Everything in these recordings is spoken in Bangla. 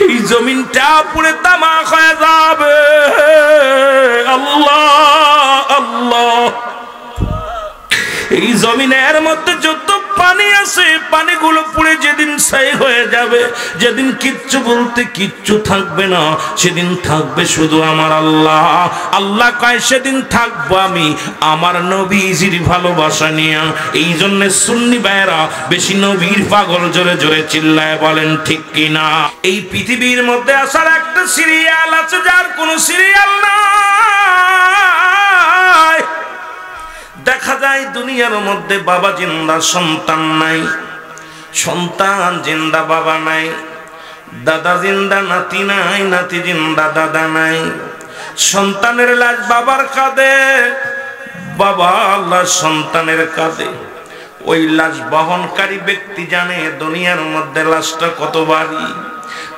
এই জমিনটা পুরে তামাক হয়ে যাবে। আল্লাহ আল্লাহ, এই জমিনের মধ্যে যত পানি আছে পানিগুলো পুড়ে যেদিন ছাই হয়ে যাবে, যেদিন কিচ্ছু বলতে কিচ্ছু থাকবে না, সেদিন থাকবে শুধু আমার আল্লাহ। আল্লাহ কয় সেদিন থাকবো আমি আমার নবীজির ভালোবাসা নিয়ে। এই জন্য সুন্নি ভাইরা বেশি নবীর পাগল, জোরে জোরে চিল্লায় বলেন ঠিক কিনা। এই পৃথিবীর মধ্যে আসার একটা সিরিয়াল আছে যার কোনো সিরিয়াল নাই। দেখা যায় দুনিয়ার মধ্যে বাবা জিন্দা সন্তান নাই, সন্তান জিন্দা বাবা নাই, দাদা জিন্দা নাতি নাই, নাতি জিন্দা দাদা নাই। সন্তানের লাশ বাবার কাঁধে, বাবা আল্লাহ সন্তানের কাঁধে। ওই লাশ বহনকারী ব্যক্তি জানে দুনিয়ার মধ্যে লাশটা কত ভারী।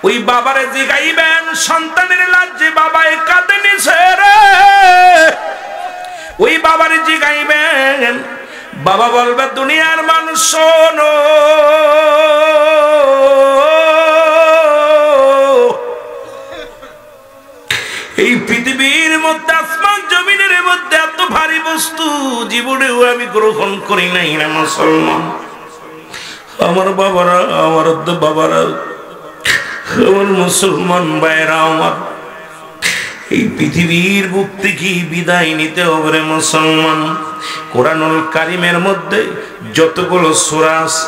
ওই বাবারে জিগাইবেন সন্তানের লাশ যে বাবায় কাঁধে নিছে রে, ওই বাবারে জিগাইবেন, বাবা বলবে দুনিয়ার মানুষ শোনো, এই পৃথিবীর মধ্যে আসমান জমিনের মধ্যে এত ভারী বস্তু জীবনেও আমি গ্রহণ করি নাই না মুসলমান। আমার বাবারা, আমার বাবারা, আমার মুসলমান ভাইরা, আমার এই পৃথিবীর বুক থেকে বিদায় নিতে হবে রে মুসলমান। কোরআনুল কারিমের মধ্যে যতগুলো সূরা আছে,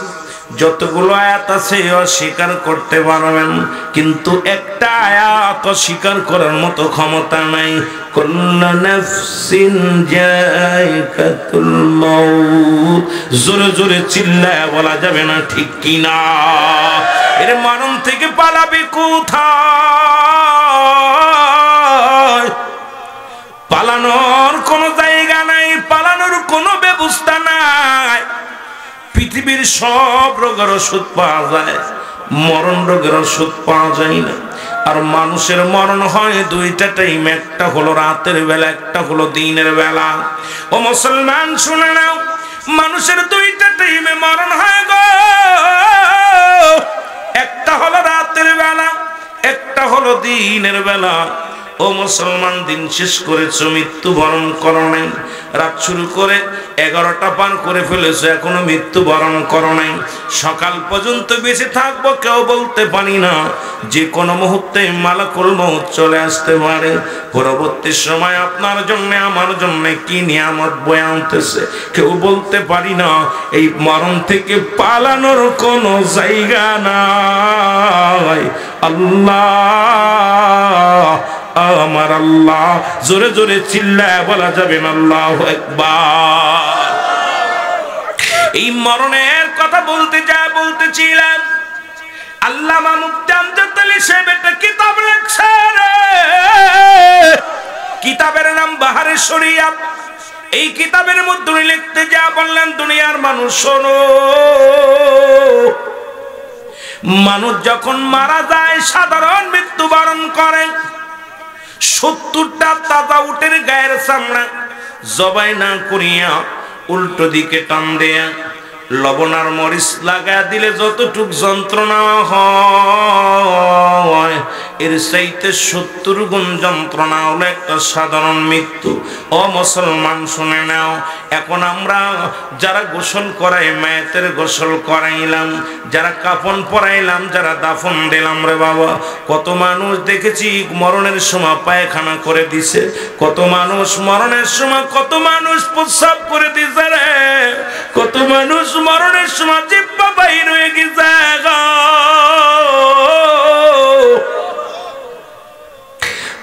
যতগুলো আয়াত আছে অস্বীকার করতে পারবেন, কিন্তু একটা আয়াত অস্বীকার করার মতো ক্ষমতা নাই। কুল্লু নাফসিন যায়কাতুল মাউত, জোরে জোরে চিল্লায় বলা যাবে না ঠিক কিনা। এর মরণ থেকে পালাবে কোথায়? পালানোর কোনো জায়গা নাই, পালানোর কোনো ব্যবস্থা নাই। পৃথিবীর সব রোগের ওষুধ পাওয়া যায়, মরণ রোগের ওষুধ পাওয়া যায় না। আর মানুষের মরণ হয় দুইটা টাইম, একটা হলো রাতের বেলা, একটা হলো দিনের বেলা। ও মুসলমান শুনে নাও, মানুষের দুইটা টাইমে মরণ হয় গো। একটা হলো রাতের বেলা, একটা হলো দিনের বেলা। ও মুসলমান, দিন শেষ করেছো, মৃত্যুবরণ করো নাই। রাত শুরু করে 11টা পার করে ফেলেছো, এখনো মৃত্যুবরণ করো নাই। সকাল পর্যন্ত বেঁচে থাকবো কেউ বলতে পারি না, যে কোনো মুহূর্তে মালাকুল মউত চলে আসতে পারে। পরবর্তী সময় আপনার জন্য আমার জন্য কি নিয়ামত বয়ে আনতেছে কেউ বলতে পারি না। এই মরণ থেকে পালানোর কোনো জায়গা নাই। আল্লাহ আমার আল্লাহ, জোরে জোরে চিল্লায় বলা যাবে না আল্লাহু আকবার। এই মরণের কথা বলতেছিলাম, আল্লামা মুফতি আমজাদ আলী সাহেব একটা কিতাব লিখছে রে, কিতাবের নাম বাহারে শরিয়াত। এই কিতাবের মধ্যে লিখতে যা বললেন, দুনিয়ার মানুষ শোনো, মানুষ যখন মারা যায় সাধারণ মৃত্যুবরণ করে, 70টা তাজা উটের গায়ের চামড়া জবাই না করিয়া উল্টো দিকে টান দেয়া লবণ আর মরিচ লাগা দিলে যতটুক যন্ত্রণা হয়, এর চাইতে 70 গুণ যন্ত্রণা হলো একটা সাধারণ মৃত্যু। ও মুসলমান শুনে নাও, এখন আমরা যারা গোসল করাই, মায়েতের গোসল করাইলাম, যারা কাফন পরাইলাম, যারা দাফন দিলাম রে বাবা, কত মানুষ দেখেছি মরণের সময় পায়খানা করে দিছে, কত মানুষ মরণের সময়, কত মানুষ প্রস্রাব করে দিছে রে, কত মানুষ মরণের সময় জিহ্বা বাইর হয়ে গেছে,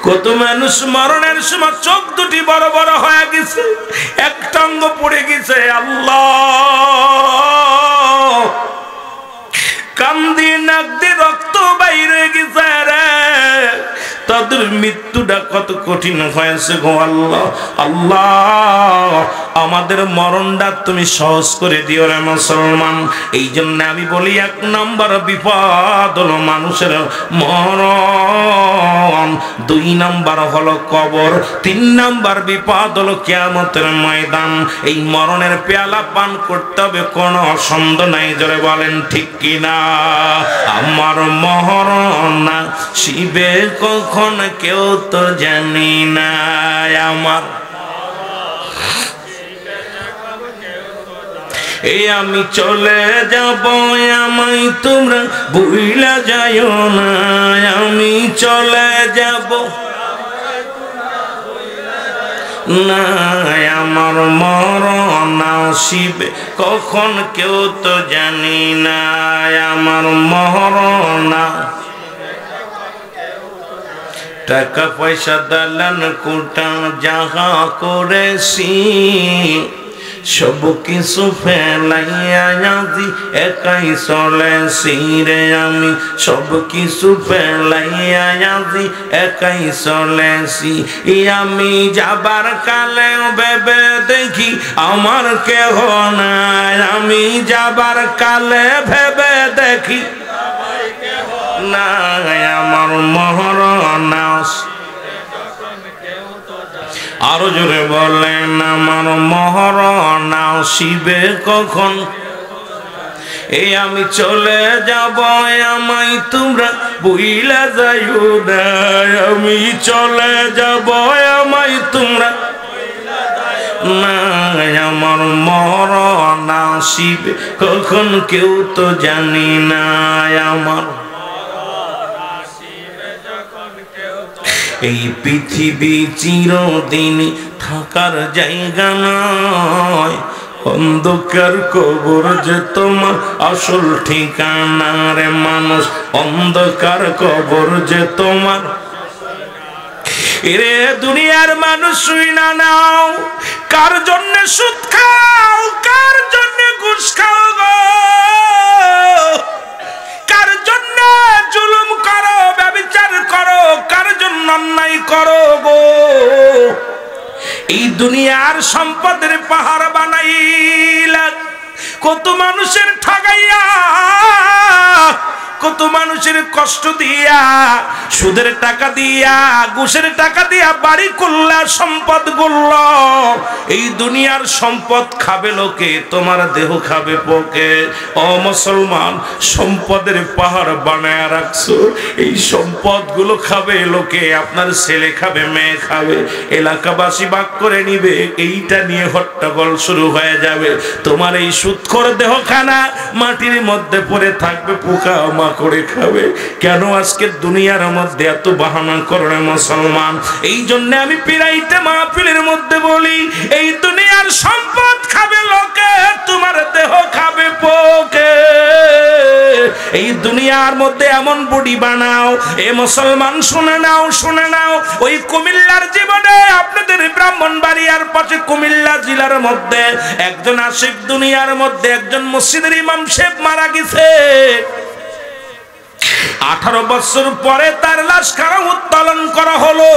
কত মানুষ মরণের সময় চোখ দুটি বড় বড় হয়ে গেছে, একটা অঙ্গ পড়ে গেছে। আল্লাহ, কান দিয়ে নাক দিয়ে রক্ত বাইর হয়ে গেছে রে, তাদের মৃত্যুটা কত কঠিন হয়েছে গো আল্লাহ। আল্লাহ আমাদের মরণটা তুমি সহজ করে দিও রে মুসলমান। এই জন্য আমি বলি 1 নম্বর বিপদ হলো মানুষের মরণ, 2 নম্বর হলো কবর, 3 নম্বর বিপদ হলো কিয়ামতের ময়দান। এই মরণের পেয়ালা পান করতে হবে, কোনো সন্দেহ নাই, জোরে বলেন ঠিক কিনা? আমার মরণ না শিবে কখন কেউ তো জানি না, আমার এই আমি চলে যাব, আমায় তোমরা ভুইলা যাইও না, আমি চলে যাব না, আমার মরণ আসিবে কখন কেউ তো জানি না, আমার মরণ। টাকা পয়সা দালান কোটা যাহা করেছি সব কিছু ফেলাইয়া আজি একাই চলেছি রে, আমি সব কিছু ফেলাইয়া আজি একাই চলেছি। আমি যাবার কালে ভেবে দেখি আমার কেহ নাই, আমি যাবার কালে ভেবে দেখি না, আমার মরণ আরো জোরে বলেন, আমার মরণ আসিবে কখন, এই আমি চলে যাব, আমায় তোমরা ভুইলা যাইও না, আমি চলে যাব, আমায় তোমরা না, আমার মরণ আসিবে কখন কেউ তো জানি না, আমার এই পৃথিবী চিরদিন থাকার জায়গা নয়, অন্ধকার কবর যে তোমার আসল ঠিকানা রে মানুষ, অন্ধকার কবর যে তোমার। এরে দুনিয়ার মানুষ শুই না নাও, কার জন্য সুদ খাও, কার জন্য ঘুষ খাও গো, কার জন্য জুলুম করো, ব্যভিচার করো, কার জন্য অন্যায় করো গো। এই দুনিয়ার সম্পদের পাহাড় বানাইলা, কত মানুষের ঠগাইয়া, কত মানুষের কষ্ট দিয়া, সুদের টাকা দিয়া, ঘুষের টাকা দিয়া বাড়ি করলা, সম্পদ গড়ল। এই দুনিয়ার সম্পদ খাবে লোকে, তোমার দেহ খাবে পোকে। ও মুসলমান, সম্পদের পাহাড় বানায় রাখছো, এই সম্পদ গুলো খাবে লোকে, আপনার ছেলে খাবে, মেয়ে খাবে, এলাকাবাসী ভাগ করে নিবে, এইটা নিয়ে হট্টগোল শুরু হয়ে যাবে। তোমার এই সুদখোর দেহখানা মাটির মধ্যে পড়ে থাকবে, পোকা করে খাবে। কেন আজকে দুনিয়ার মধ্যে এত বাহানা করে মুসলমান? এই জন্য আমি পিরাইতে মাহফিলের মধ্যে বলি, এই দুনিয়ার সম্পদ খাবে লোকে, তোমার দেহ খাবে পোকে। এই দুনিয়ার মধ্যে এমন বডি বানাও, এ মুসলমান শুনে নাও, শুনে নাও, ওই কুমিল্লার জীবনে আপনাদের ব্রাহ্মণবাড়িয়ার পাশে কুমিল্লা জেলার মধ্যে একজন আশিক দুনিয়ার মধ্যে একজন মসজিদের ইমাম সাহেব মারা গেছে। 18 বছর পরে তার লাশ কারা উত্তোলন করা হলো।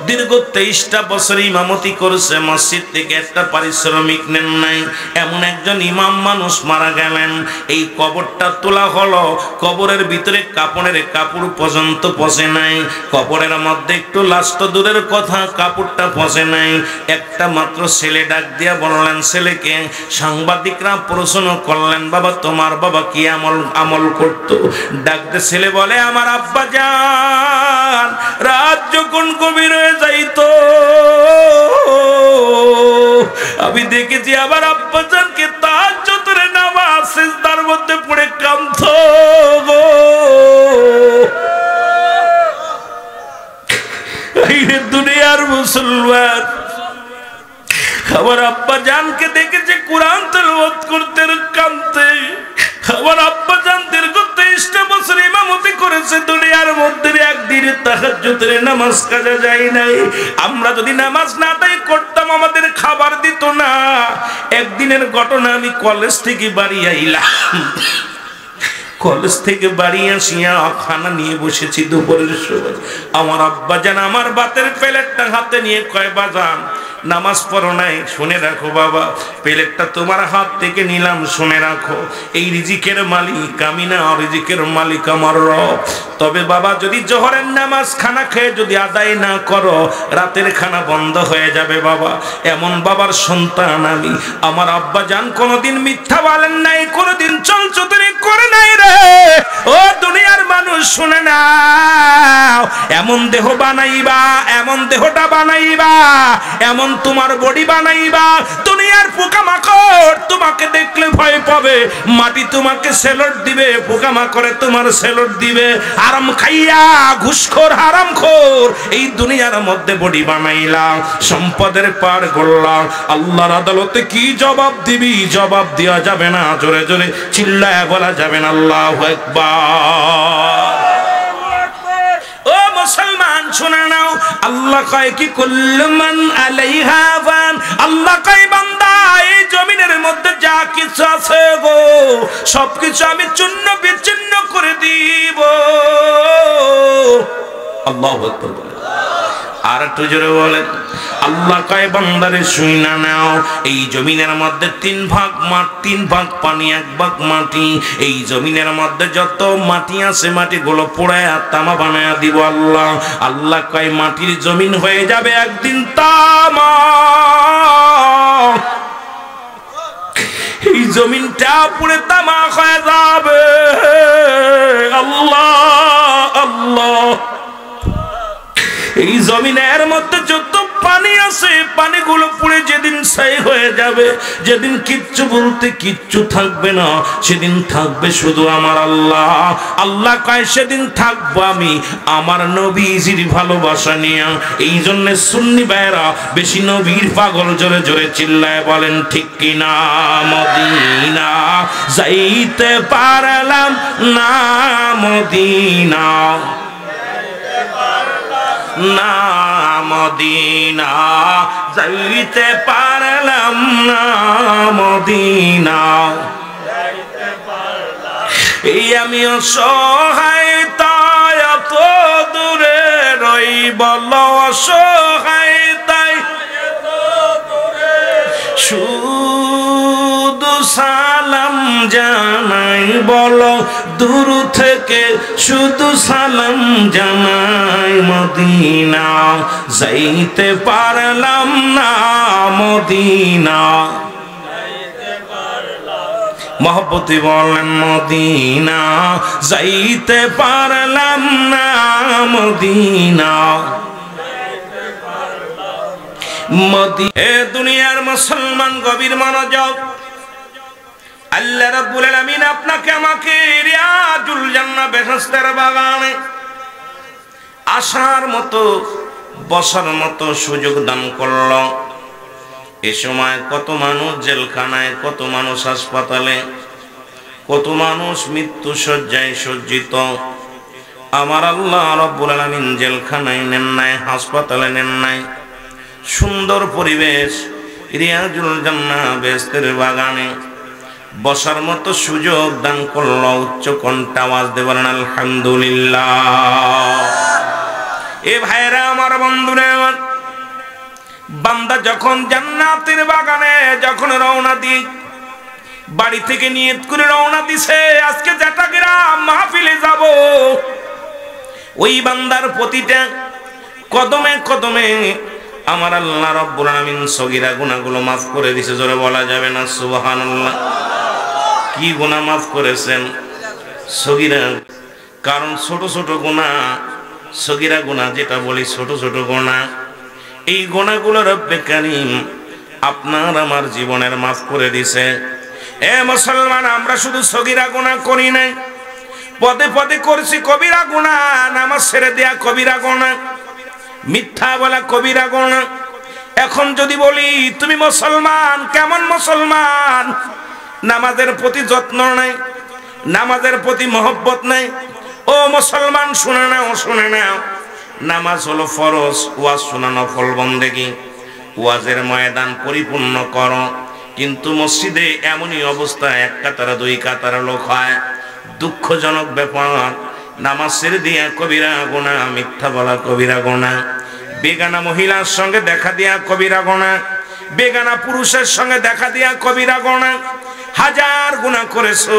দীর্ঘ 23টা বছর ইমামতি করেছে, মসজিদ থেকে একটা পারিশ্রমিক নেন নাই। এমন একজন ইমাম মানুষ মারা গেলেন, এই কবরটা তোলা হলো, কবরের ভিতরে কাপড়ের কাপড় পর্যন্ত পচে নাই, কবরের মধ্যে একটু লাশ তো দূরের কথা, কাপড়টা পচে নাই। একটা মাত্র ছেলে ডাক দিয়া বললেন ছেলেকে, সাংবাদিকরা প্রশ্ন করলেন, বাবা তোমার বাবা কি আমল করতো? ডাকতে ছেলে বলে, আমার আব্বা জান রাত যখন গভীর হয়ে যাইতো, আমি দেখেছি আমার আব্বা জানকে তাহাজ্জুদের নামাজ সিজদার মধ্যে পড়ে কাঁদতো গো। এই দুনিয়ার মুসলমান আমার আব্বা জানকে দেখেছে কোরআন তেলাওয়াত করতে কাঁদতে। আমার আব্বা জান দীর্ঘ 23টা বছর ইমামতি করেছে, দুনিয়ার মধ্যে একদিন তাহাজ্জুদের নামাজ কাজা যায় নাই। আমরা যদি নামাজ না আদায় করতাম আমাদের খাবার দিত না। একদিনের ঘটনা, আমি কলেজ থেকে বাড়ি আইলাম, কলেজ থেকে বাড়ি আসিয়া খানা নিয়ে বসেছি দুপুরের সময়। আমার আব্বা জান আমার ভাতের প্লেটটা হাতে নিয়ে কয়, বাজান নামাজ পড়ো নাই, শুনে রাখো বাবা, প্লেটটা তোমার হাত থেকে নিলাম, শুনে রাখো এই রিজিকের মালিক আমি না, রিজিকের মালিক আমার রব। তবে বাবা যদি জোহরের নামাজ খানা খেয়ে যদি আদায় না করো, রাতের খানা বন্ধ হয়ে যাবে বাবা। এমন বাবার সন্তান আমি। আমার আব্বা জান কোনোদিন মিথ্যা বলেন নাই, কোনোদিন চলচতুরি করে নাই রে। ও দুনিয়ার মানুষ শুনে নাও, এমন দেহ বানাইবা, এমন দেহটা বানাইবা, এমন তোমার বডি বানাইবা, দুনিয়ার পোকামাকড় তোমাকে দেখলে ভয় পাবে, মাটি তোমাকে সেলট দিবে, পোকামাকড়ে তোমার সেলট দিবে। আরাম খাইয়া ঘুষখোর হারামখোর এই দুনিয়ার মধ্যে বডি বানাইলাম, সম্পদের পার করলাম, আল্লাহর আদালতে কি জবাব দিবি? জবাব দেওয়া যাবে না, জোরে জোরে চিল্লায়া বলা যাবে না আল্লাহু আকবার। ও মুসলমান শুনে নাও, আল্লাহ কয় কি কুল্লু মান আলাইহা ফান, আল্লাহ কয় বান্দা এই জমিনের মধ্যে যা কিছু আছে গো সবকিছু আমি চূর্ণ বিচ্ছিন্ন করে দিব। আল্লাহু আকবার। আর একটু জোরে বলেন, আল্লাহ কয় বান্দারে শুইনা নাও, এই জমিনের মধ্যে 3 ভাগ মাটি, 3 ভাগ পানি, 1 ভাগ মাটি। এই জমিনের মধ্যে যত মাটি আছে মাটিগুলো পোড়ায়া তামা বানায়া দিব আল্লাহ। আল্লাহ কয় মাটির জমিন হয়ে যাবে একদিন তামা, এই জমিনটা পুড়ে তামা হয়ে যাবে। আল্লাহ আল্লাহ। এই জমিনের মধ্যে যত পানি আছে পানিগুলো পুড়ে যেদিন ছাই হয়ে যাবে, যেদিন কিচ্ছু বলতে কিচ্ছু থাকবে না, সেদিন থাকবে শুধু আমার আল্লাহ। আল্লাহ কয় সেদিন থাকবো আমি আমার নবীজির ভালোবাসা নিয়ে। এই জন্য সুন্নি ভাইরা বেশি নবীর পাগল, জোরে জোরে চিল্লায় বলেন ঠিক কিনা। মদিনা যাইতে পারলাম না, মদিনা না, মদিনা যাইতে পারলাম না, মদিনা এই আমি অসহায় তাই এত দূরে রই, বল অসহায় তাই শুধু সালাম জানাই, বলো দূর থেকে শুধু সালাম জানাই। মদিনা যাইতে পারলাম না, মদিনা মহব্বতে বলেন মদিনা যাইতে পারলাম না, মদিনা এ দুনিয়ার মুসলমান গভীর মনোযোগ। আল্লাহ রাব্বুল আলামিন আপনাকে আমাকে রিয়াজুল জান্নাহ বেহেশতের বাগানে আসার মতো বসার মতো সুযোগ দান করল। এ সময় কত মানুষ জেলখানায়, কত মানুষ হাসপাতালে, কত মানুষ মৃত্যু শয্যায় সজ্জিত। আমার আল্লাহ রাব্বুল আলামিন জেলখানায় নেন নাই, হাসপাতালে নেন নাই, সুন্দর পরিবেশ রিয়াজুল জান্নাহ বেহেশতের বাগানে বসার মতো সুযোগ দান করল। উচ্চ কণ্ঠে আওয়াজ দেবেন আলহামদুলিল্লাহ। এ ভাইরা আমার, বন্ধুরা আমার, বান্দা যখন জান্নাতের বাগানে যখন রওনা দি, বাড়ি থেকে নিয়ত করে রওনা দিছে আজকে জাটাগ্রাম মাহফিলে যাব, ওই বান্দার প্রতিটা কদমে কদমে আমার আল্লাহ রাব্বুল আলামিন সগীরা গুনাহগুলো মাফ করে দিয়েছে। জোরে বলা যাবে না সুবহানাল্লাহ। কি গুনাহ মাফ করেছেন? সগীরা। কারণ ছোট ছোট গুনাহ, সগীরা গুনাহ যেটা বলি ছোট ছোট গুনাহ, এই গুনাহগুলো রব্বে কারীম আপনার আমার জীবনের মাফ করে দিয়েছে। এ মুসলমান, আমরা শুধু সগীরা গুনাহ করি নাই, পদে পদে করছি কবিরা গুনাহ। নামাজ ছেড়ে দেয়া কবিরা গুনাহ, মিথ্যা বলা কবিরা গুনাহ। এখন যদি বলি তুমি মুসলমান, কেমন মুসলমান? নামাজের প্রতি যত্ন নাই, নামাজের প্রতি মহব্বত নাই। ও মুসলমান শুনে নাও, শুনে নাও, নামাজ হলো ফরজ, ওয়াজ শোনা নফল বন্দেগী। ওয়াজের ময়দান পরিপূর্ণ করো, কিন্তু মসজিদে এমনই অবস্থা, 1 কাতারা 2 কাতারা লোক হয়। দুঃখজনক ব্যাপার। নামাজ ছেড়ে দিয়া কবিরা গুনাহ, মিথ্যা বলা কবিরা গুনাহ, বেগানা মহিলার সঙ্গে দেখা দিয়া কবিরা গুনাহ, বেগানা পুরুষের সঙ্গে দেখা দিয়া কবিরা গুনাহ। হাজার গুনাহ করেছো।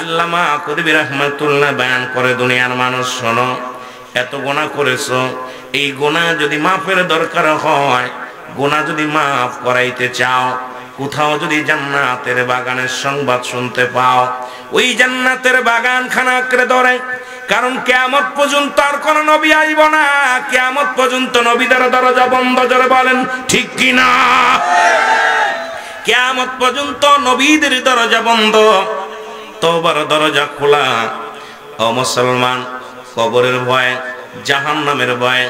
আল্লামা কবির রহমাতুল্লাহ বয়ান করে, দুনিয়ার মানুষ শোনো, এত গুনাহ করেছো, এই গুনাহ যদি মাফের দরকার হয়, গুনাহ যদি মাফ করাইতে চাও, কোথাও যদি জান্নাতের বাগানের সংবাদ শুনতে পাও, ওই জান্নাতের বাগান খানা আঁকড়ে ধরে। কারণ কিয়ামত পর্যন্ত আর কোন নবী আইব না, কিয়ামত পর্যন্ত নবীদের দরজা বন্ধ। জোরে বলেন ঠিক কি না? কিয়ামত পর্যন্ত নবীদের দরজা বন্ধ, তওবার দরজা খোলা। ও মুসলমান, কবরের ভয়, জাহান্নামের ভয়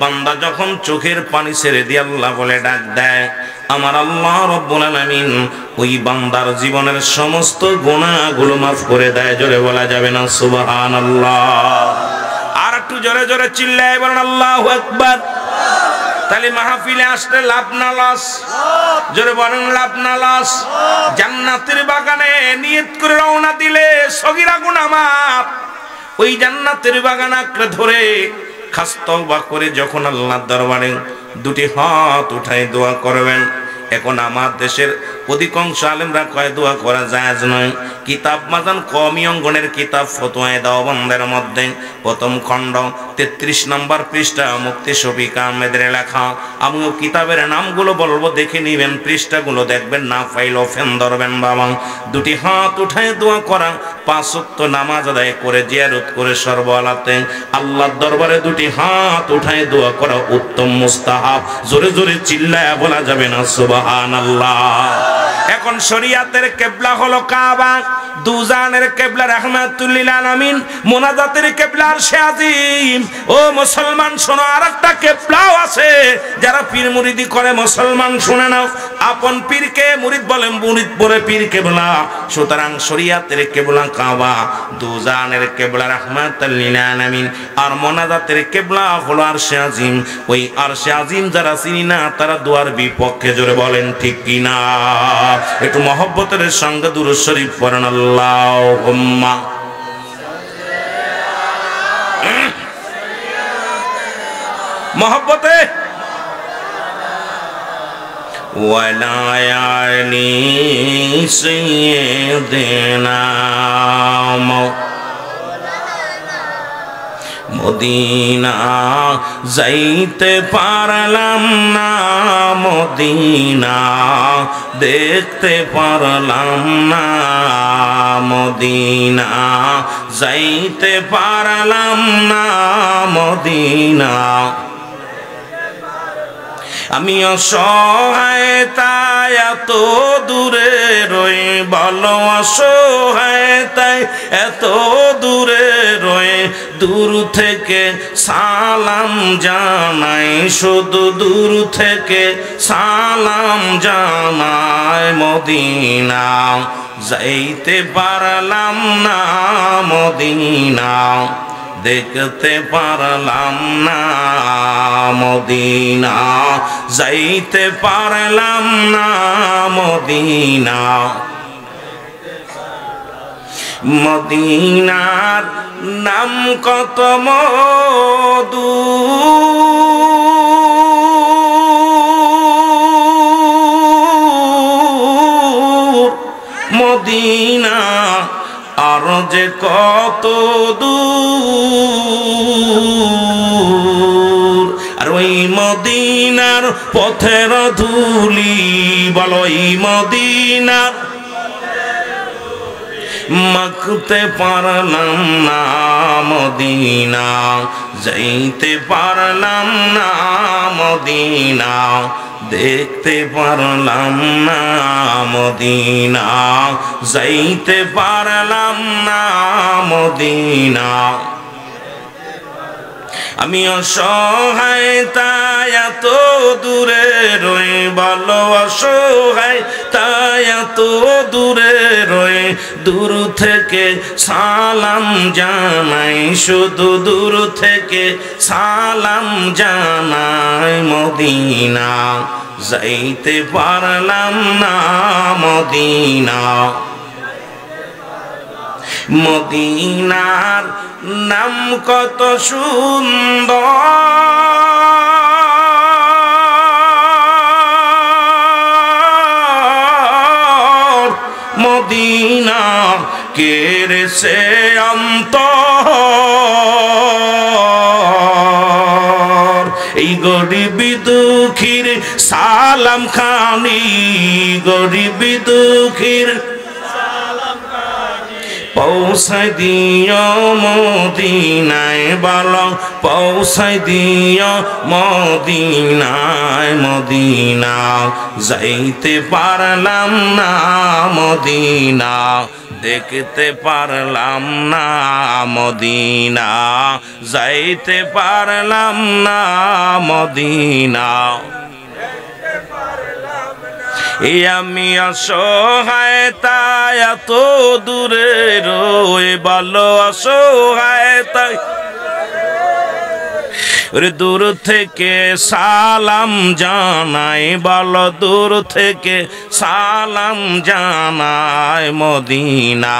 বান্দা যখন চোখের পানি ছেড়ে দিয়ে আল্লাহ বলে ডাক দেয়, আমার আল্লাহ রব্বুল আলামিন ওই বান্দার জীবনের সমস্ত গুনাহগুলো মাফ করে দেয়। জোরে বলা যাবে না সুবহানাল্লাহ? আর একটু জোরে জোরে চিল্লায় বলেন আল্লাহু আকবার। তাহলে মাহফিলে আসলে লাভ না লস? জোরে বলেন লাভ না লস? জান্নাতের বাগানে নিয়ত করে রওনা দিলে সগীরা গুনাহ মাফ। ওই জান্নাতের বাগান আঁকড়ে ধরে খাস তওবা করে যখন আল্লাহর দরবারে দুটি হাত উঠায় দোয়া করবেন। এখন আমার দেশের অধিকাংশ আলেমরা কয় দোয়া করা জায়েজ নয়। কিতাব মাজান কওমি অঙ্গনের কিতাব ফতোয়ায়ে দেওবন্দের মধ্যে প্রথম খণ্ড 33 নম্বর পৃষ্ঠা মুফতি শফিক আহমেদের লেখা। আমিও কিতাবের নামগুলো বলবো, দেখে নিবেন, পৃষ্ঠাগুলো দেখবেন, না পাইলেও ফেন ধরবেন বাবা। দুটি হাত উঠায় দোয়া করা, 5 ওয়াক্ত নামাজ আদায় করে জিয়ারত করে সর্বহালাতে আল্লাহর দরবারে দুটি হাত উঠায় দোয়া করা উত্তম মুস্তাহাব। জোরে জোরে চিল্লায়া বলা যাবে না সুবহানাল্লাহ? এখন শরিয়াতের কিবলা হলো কাবা, দুজানের কিবলা রাহমাতুল লিল আলামিন, মুনাজাতের কিবলা আরশে আজিম। ও মুসলমান শোনো, আরেকটা কিবলাও আছে। যারা পীর মুরিদি করে মুসলমান শুনে নাও, আপন পীরকে মুরিদ বলেন, মুরিদ বলে পীর কিবলা। সুতরাং শরিয়াতের কিবলা কাবা, দুজানের কিবলা রাহমাতুল লিল আলামিন, আর মুনাজাতের কিবলা হলো আরশে আজিম। ওই আরশে আজিম যারা চিনি না, তারা দুয়ার বিপক্ষে। জোরে বলেন ঠিক কি না? একটু মহব্বতের সঙ্গে দুরূদ শরীফ পড়েন আল্লাহুম্মা। মহব্বতে ওয়ালা আলি সাইয়্যিদিনা মদিনা যাইতে পারলাম না, মদিনা দেখতে পারলাম না, মদিনা যাইতে পারলাম না, মদিনা। আমি অসহায় তাই এত দূরে রই, বলো অসহায় তাই এত দূরে রই, দূর থেকে সালাম জানাই, শুধু দূর থেকে সালাম জানাই, মদিনা যাইতে পারলাম না, মদিনা দেখতে পারলাম না, মদিনা যাইতে পারলাম না, মদিনা। মদিনার নাম কত মধু, মদিনা আর যে কত দূর। আর ওই মদিনার পথের ধুলি, বলো এই মদিনার মাখতে পারলাম না, মদিনা যাইতে পারলাম না, মদিনা দেখতে পারলাম না, মদিনা যাইতে পারলাম না, মদিনা। আমি অসহায় তাই এত দূরে রই, বলো অসহায় তাই এত দূরে রই, দূর থেকে সালাম জানাই, শুধু দূর থেকে সালাম জানাই, মদিনা যাইতে পারলাম না, মদিনা। মদিনার নাম কত সুন্দর, সে অন্তর এই গরিব দুঃখীর সালাম খানি গরিব দুঃখীর পৌঁছাই দিও মদিনায় বলো পৌঁছাই দিও মদিনায় মদিনা যাইতে পারলাম না মদিনা দেখতে পারলাম না মদিনা যাইতে পারলাম না মদিনা আমি অসহায় তাই এত দূরে রয়ে ভালো অসহায় তাই দূর থেকে সালাম জানাই বলো দূর থেকে সালাম জানাই মদিনা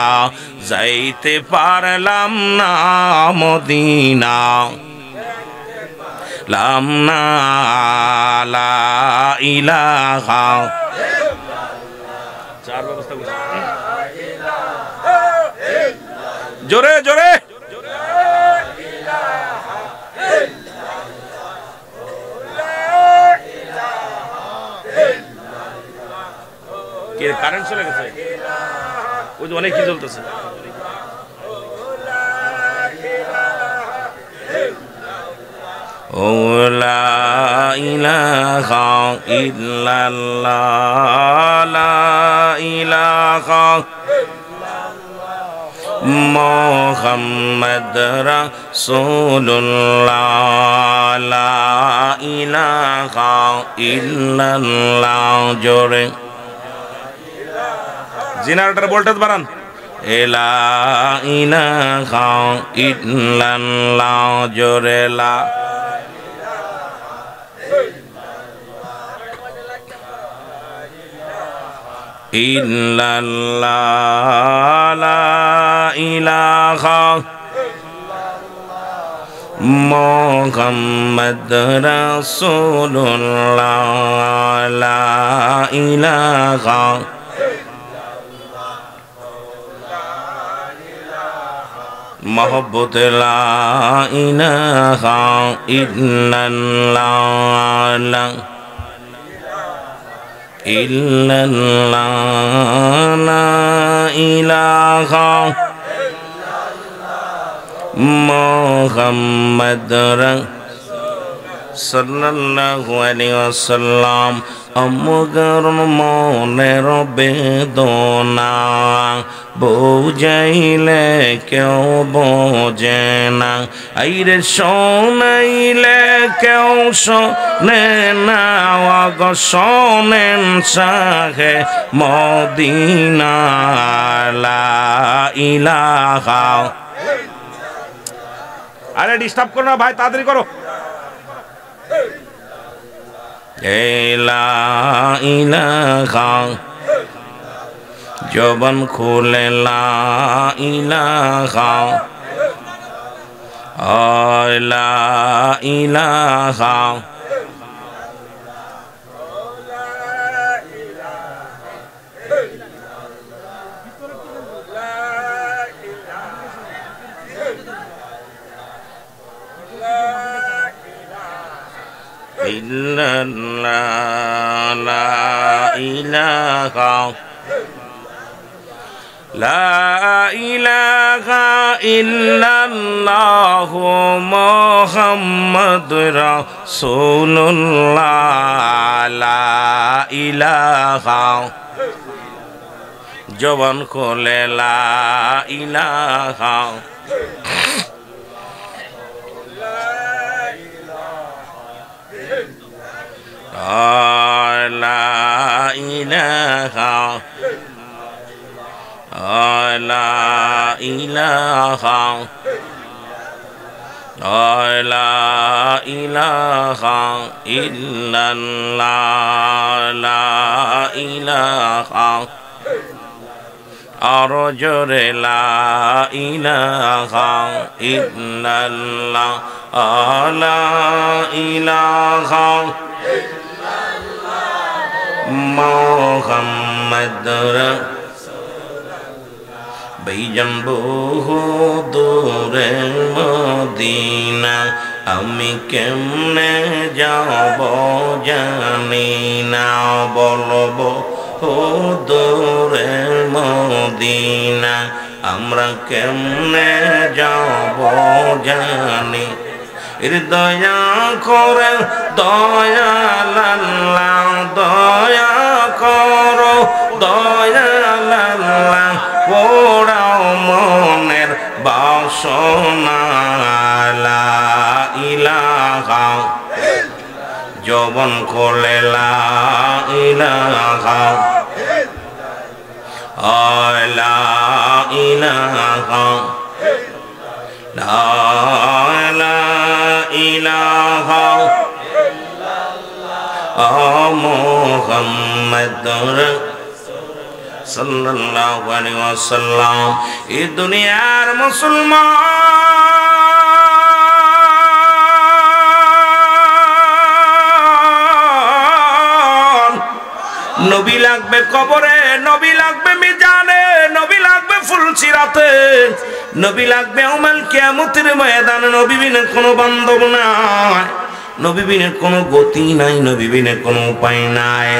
যাইতে পারলাম না মদিনা লাম না লা ইলাহা চার ব্যবস্থা করছি জোরে জোরে কারেন্ট চলে গেছে ওই যে অনেক কি চলতেছে ও লা ইলাহা ইল্লাল্লাহ লা ইলাহা মুহাম্মদ রাসূলুল্লাহ লা ইলাহা ইল্লাল্লাহ জোরে জেনারেটর ভোল্টেজ বাড়ান লা ইলাহা ইল্লাল্লাহ জোরে লা ইল্লাল্লাহ লা ইলাহা মুহাম্মদ রাসূলুল্লাহ লা ইলাহা মোহব্বত লা ইলাহা ইল্লাল্লাহ ইল্লাল্লাহ লা ইলাহা মুহাম্মদ সাল্লাল্লাহু আলাইহি ওয়াসাল্লাম আমগর মনের বেদনা বুঝাইলে কেউ বোঝে না আইরে শোনাইলে কেউ শোনে না অগ শোনেন সাহে মদিনা লা ইলাহা আরে ডিস্টার্ব করো না ভাই তাড়াতাড়ি করো লা ইলাহা জবান খুলে লা ইলাহা লা ইলাহা ইল্লাল্লাহ লা ইলাহা লা ইলাহা ইল্লাল্লাহু মুহাম্মাদুর রাসূলুল্লাহ লা ইলাহা জবান খুলে লা ইলাহা লা ইলাহা লা ইলাহা লা ইলাহা ইল্লাল্লাহ লা ইলাহা আর জোরে লা ইলাহা ইল্লাল্লাহ লা ইলাহা মুহাম্মদ ভাইজান বহু দূরে মদিনা আমি কেমনে যাব জানি না, বলবো ও দূরে মদিনা আমরা কেমনে যাব জানি। দয়া করে দয়াল আল্লাহ, দয়া করো দয়াল আল্লাহ, পোড়াও মনের বাসনা। লা ইলাহা যৌবন কোলে লা ইলাহা, লা ইলাহা লা ইলাহা মুহাম্মাদুর সাল্লাল্লাহু আলাইহি ওয়াসাল্লাম। এই দুনিয়ার মুসলমান নবী লাগবে কবরে, নবী লাগবে মিজানে, নবী লাগবে ফুলসিরাতে, নবী লাগবে ইয়াউমুল কিয়ামতের ময়দানে। নবী বিনে কোনো বান্ধব নাই, নবী বিনে কোনো গতি নাই, নবী বিনে কোনো উপায় নাই।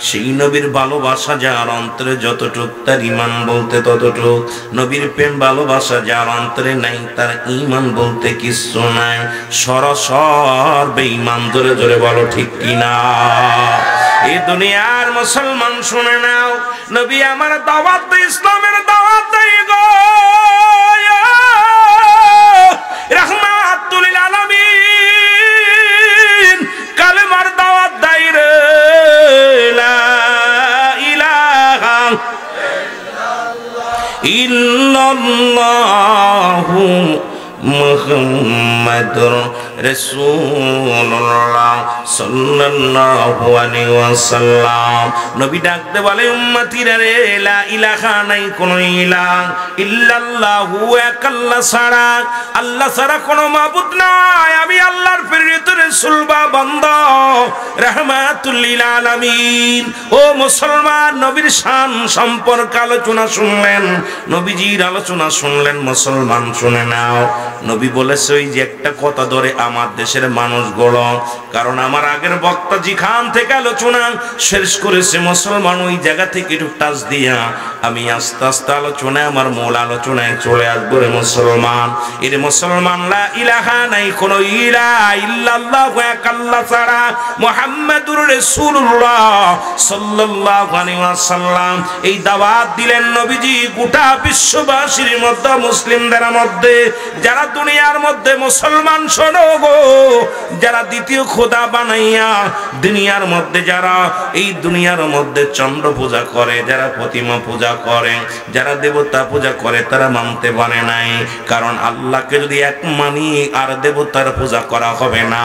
সেই নবীর ভালোবাসা যার অন্তরে যতটুক তার ঈমান বলতে ততটুক। নবীর প্রেম ভালোবাসা যার অন্তরে নাই তার ঈমান বলতে কিছু নাই। সরাসর বেঈমান, জোরে জোরে বলো ঠিক কিনা। এই দুনিয়ার মুসলমান শুনে নাও, নবী আমার দাওয়াত, ইসলামের দাওয়াত দেয় গো, রাহমাতুল লিল আলামিন কালেমার দাওয়াত দেয় রে। লা ইলাহা ইল্লাল্লাহু মুহাম্মাদুর রাসূলুল্লাহ সাল্লাল্লাহু আলাইহি ওয়াসাল্লাম। নবী ডাকতে বলে উম্মতিরা রে, লা ইলাহা নাই কোন ইলাহ, ইল্লাল্লাহু এক আল্লাহ ছাড়া, আল্লাহ ছাড়া কোনো মাবুদ নাই। আমি আল্লাহর প্রেরিত রাসূল বা বান্দা, রাহমাতুল লিল আলামিন। ও মুসলমান, নবীর শান সম্পর্কে আলোচনা শুনলেন, নবীজির আলোচনা শুনলেন, মুসলমান শুনে নাও। নবী বলেছে ওই যে একটা কথা ধরে আমার দেশের মানুষগুলো, কারণ আমার আগের বক্তা যেখান থেকে আলোচনা শেষ করেছে মুসলমান ওই জায়গা থেকে একটু টাচ দিয়া আমি আস্তে আস্তে আলোচনায় আমার মূল আলোচনায় চলে আসবো। রে মুসলমান, এর মুসলমান লা ইলাহা নাই কোন ইলাহ ইল্লাল্লাহু এক আল্লাহ ছাড়া, মুহাম্মাদুর রাসূলুল্লাহ সাল্লাল্লাহু আলাইহি ওয়াসাল্লাম এই দাওয়াত দিলেন নবীজি গোটা বিশ্ববাসীর মধ্যে, মুসলিমদের মধ্যে। যারা দুনিয়ার মধ্যে মুসলমান শোনো গো, যারা দ্বিতীয় খোদা বানাইয়া দুনিয়ার মধ্যে, যারা এই দুনিয়ার মধ্যে চন্দ্র পূজা করে, যারা প্রতিমা পূজা করে, যারা দেবতা পূজা করে, তারা মানতে পারে নাই। কারণ আল্লাহকে যদি এক মানি আর দেবতার পূজা করা হবে না।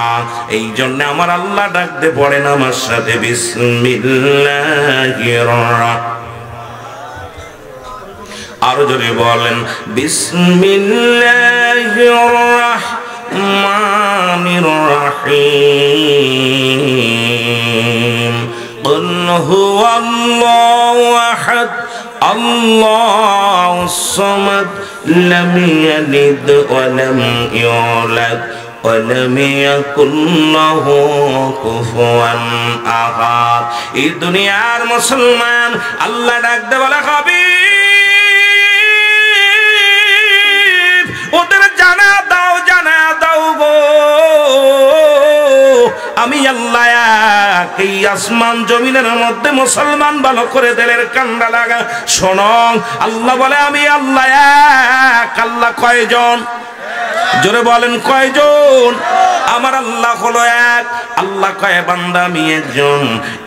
এই জন্য আমার আল্লাহ ডাকতে পড়েন আমার সাথে বিসমিল্লাহির রাহমানির, আরো জোরে বলেন বিসমিল্লাহির রাহমানির রাহিম। কুল হুয়াল্লাহু আহাদ আল্লাহুস সামাদ লাম ইয়ালিদ ওয়া লাম ইউলাদ ওয়া লাম ইয়াকুল লাহু কুফুয়ান আহাদ। এই দুনিয়ার মুসলমান আল্লাহ ডাকতে বলে হাবিব ওদের জানা দাও গো, আমি আল্লাহ এই আসমান জমিনের মধ্যে মুসলমান ভালো করে দিলের কান্ডা লাগা শোনো। আল্লাহ বলে আমি আল্লাহ এক। আল্লাহ কয়জন? জোরে বলেন কয়জন? আমার আল্লাহ হলো এক। আল্লাহ কয় বান্দা আমি একজন।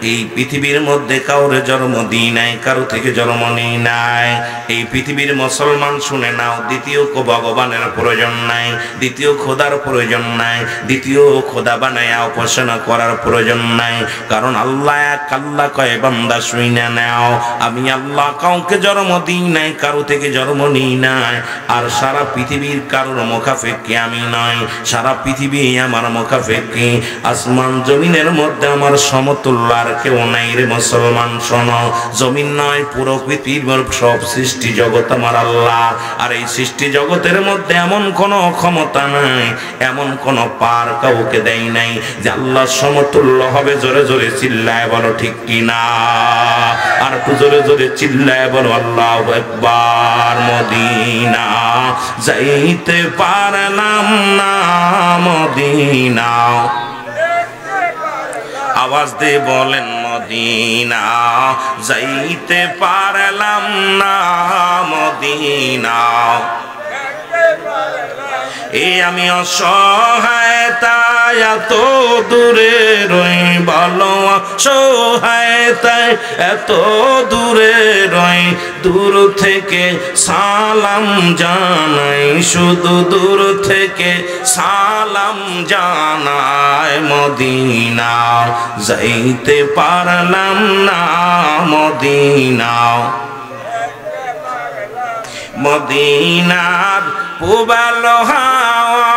এই পৃথিবীর মধ্যে কাউরে জন্ম দিই নাই, কারো থেকে জন্ম নেই নাই। এই পৃথিবীর মুসলমান শুনে নাও, দ্বিতীয় ভগবানের প্রয়োজন নাই, দ্বিতীয় খোদার প্রয়োজন নাই, দ্বিতীয় খোদা বানায়া উপাসনা করার প্রয়োজন নাই। কারণ আল্লাহ এক। আল্লাহ কয় বান্দা শুইনা নাও, আমি আল্লাহ কাউকে জন্ম দিই নাই, কারো থেকে জন্ম নিই নাই। আর সারা পৃথিবীর কারোর মুখাপেক্ষী আমি নয়, সারা পৃথিবী আমার মুখাফেকি আসমান জমিনের মধ্যে আমার সমতুল্য আর কেউ নাই রে মুসলমান শোনো জমিন নয় পুরো পৃথিবীর সব সৃষ্টি জগৎ আমার আল্লাহ আর এই সৃষ্টি জগতের মধ্যে এমন কোনো ক্ষমতা নাই এমন কোনো পার কাউকে দেয় নাই যে আল্লাহর সমতুল্য হবে জোরে জোরে চিল্লায় বলো ঠিক কিনা আর জোরে জোরে চিল্লায় বলো আল্লাহু আকবার মদিনা যাইতে পারলাম না মদিনা আওয়াজ দিয়ে বলেন মদিনা যাইতে পারলাম না মদিনা এই আমি অসহায় তাই এত দূরে রই বলো অসহায় তাই এত দূরে রই দূর থেকে সালাম জানাই শুধু দূর থেকে সালাম জানাই মদিনা যাইতে পারলাম না মদিনা মদিনার পূবাল হাওয়া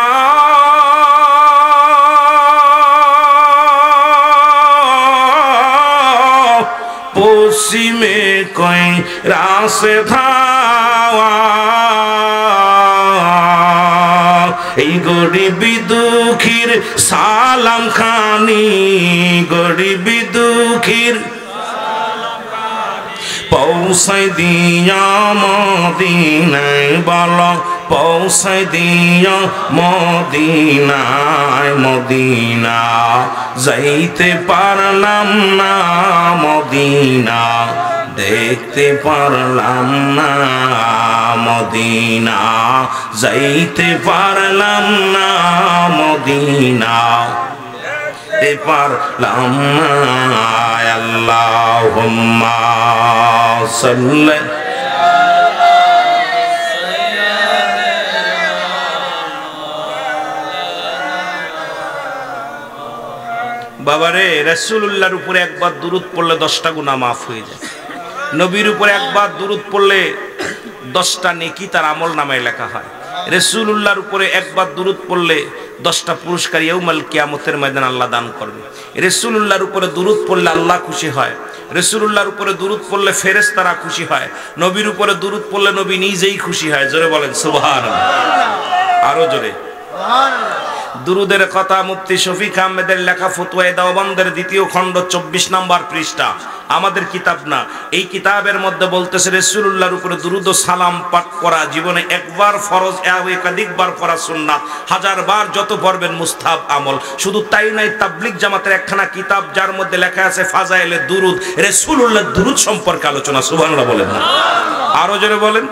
পশ্চিমে কই রাসে ধাওয়া এই গরিবি দুঃখীর সালাম খানি গরিবি দুঃখীর পৌঁছাই দিয়া মদিনায় বলো পৌঁছাই দিয়া মদিনায় মদিনা যাইতে পারলাম না মদিনা দেখতে পারলাম না মদিনা যাইতে পারলাম না মদিনা পারলাম না আল্লাহুম্মা সাল্লি বাবারে রাসূলুল্লাহর উপরে একবার দুরূদ পড়লে 10টা গুনাহ মাফ হয়ে যায় নবীর উপরে একবার দুরূদ পড়লে 10টা নেকি তার আমলনামায় লেখা হয় রাসূলুল্লাহর উপরে একবার দুরূদ পড়লে 10টা পুরস্কার ইয়াউমাল কিয়ামতের ময়দানে আল্লাহ দান করবে রাসূলুল্লাহর উপরে দুরূদ পড়লে আল্লাহ খুশি হয় রাসূলুল্লাহর উপরে দুরূদ পড়লে ফেরেশতারা খুশি হয় নবীর উপরে দুরূদ পড়লে নবী নিজেই খুশি হয় জোরে বলেন সুবহানাল্লাহ আরো জোরে সুবহানাল্লাহ দুরুদের কথা মুফতি শফিক আহমেদের লেখা ফতোয়ায়ে দেওবন্দের দ্বিতীয় খণ্ড 24 নম্বর পৃষ্ঠা আমাদের কিতাব না এই কিতাবের মধ্যে বলতেছে রাসূলুল্লাহর উপরে দুরুদ ও সালাম পাঠ করা জীবনে একবার ফরজ একাধিকবার পড়া সুন্নাত হাজারবার যত পড়বেন মুস্তাহাব আমল শুধু তাই নয় তাবলীগ জামাতের একখানা কিতাব যার মধ্যে লেখা আছে ফাজাইলে দুরুদ রাসূলুল্লাহর দুরুদ সম্পর্কে আলোচনা সুবহানাল্লাহ বলেন না আরো জোরে বলেন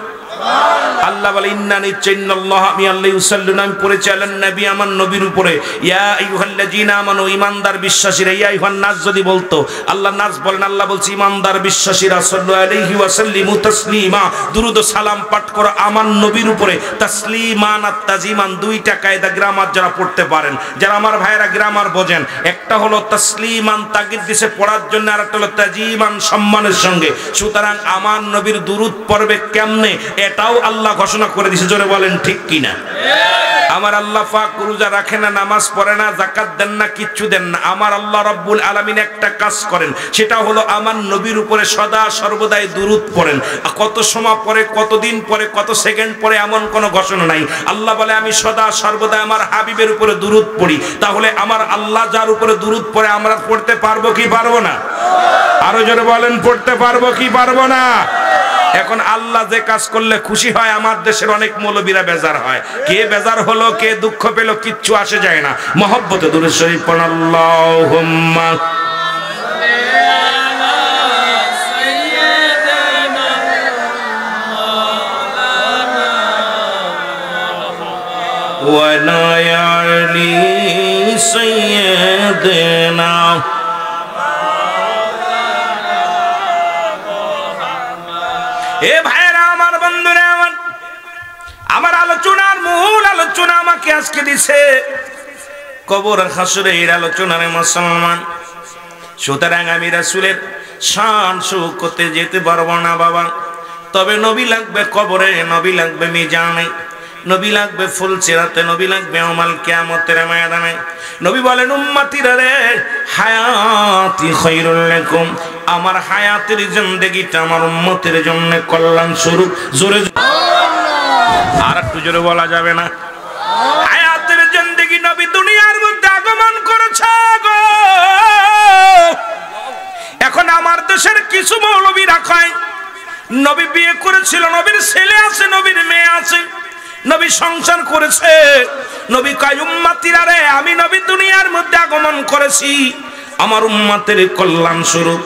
আল্লাহ বলে ইন্নানি চাইনাল্লাহ আমি আল্লাহ ইউসাল্লুনা আমি পড়েছি আলান নবী আমার নবীর উপরে ইয়া আইয়ুহাল্লাযিনা আমানু ঈমানদার বিশ্বাসীরা ইয়া আইয়ুহান নাস যদি বলতো আল্লাহ নাস বলেন আল্লাহ বলছে ঈমানদার বিশ্বাসীরা সাল্লাল্লাহু আলাইহি ওয়া সাল্লিমু তাসলিমা দুরূদ ও সালাম পাঠ করো আমার নবীর উপরে তাসলিমান আর তাজিমান দুইটা কায়দা গ্রামার যারা পড়তে পারেন যারা আমার ভাইরা গ্রামার বোঝেন একটা হলো তাসলিমান তাগিদ দিছে পড়ার জন্য আর একটা হলো তাজিমান সম্মানের সঙ্গে সুতরাং আমার নবীর দুরূদ পড়বে কেমনে এটাও আল্লাহ ঘোষণা করে দিয়েছে জোরে বলেন ঠিক কিনা আমার আল্লাহ পাক রোজা রাখে না নামাজ পড়ে না যাকাত দেন না কিচ্ছু দেন না আমার আল্লাহ রাব্বুল আলামিন একটা কাজ করেন সেটা হলো আমার নবীর উপরে সদা সর্বদাই দুরূদ পড়েন কত সময় পরে কতদিন পরে কত সেকেন্ড পরে এমন কোনো ঘোষণা নাই আল্লাহ বলে আমি সদা সর্বদা আমার হাবিবের উপরে দুরূদ পড়ি তাহলে আমার আল্লাহ যার উপরে দুরূদ পড়ে আমরা পড়তে পারবো কি পারবো না আরো জোরে বলেন পড়তে পারবো কি পারবো না এখন আল্লাহ যে কাজ করলে খুশি হয় আমার দেশের অনেক মৌলবীরা বেজার হয় কে বেজার হলো কে দুঃখ পেল কিচ্ছু আসে যায় না মহব্বতে দুরূদ শরীফ পড়ুন আল্লাহুম্মা ওয়া নায়ালি সাইয়্যিদিনা এ ভাইরা আমার বন্ধুরা আমার আলোচনার মূল আলোচনা আমাকে আজকে দিছে কবর হাসরের আলোচনার মুসলমান সুতরাং আমি রাসূলের শান শৌকতে যেতে পারবো না বাবা তবে নবী লাগবে কবরে নবী লাগবে মিজানে নবী লাগবে ফুল চেরাতে, নবী লাগবে আমাল কিয়ামতের ময়দানে। নবী বলেন উম্মতিরা রে, হায়াতি খায়রুল লাকুম, আমার হায়াতের জিন্দেগিটা আমার উম্মতের জন্য কল্যাণ স্বরূপ। জোরে আর একটু জোরে বলা যাবে না? হায়াতের জিন্দেগি নবী দুনিয়ার মধ্যে আগমন করেছে গো। এখন আমার দেশের কিছু মৌলবীরা কয় নবী বিয়ে করেছিল, নবীর ছেলে আছে, নবীর মেয়ে আছে, নবী সংসার করেছে। নবী কয় উম্মতিরা রে, আমি নবী দুনিয়ার মধ্যে আগমন করেছি আমার উম্মতের কল্যাণ স্বরূপ।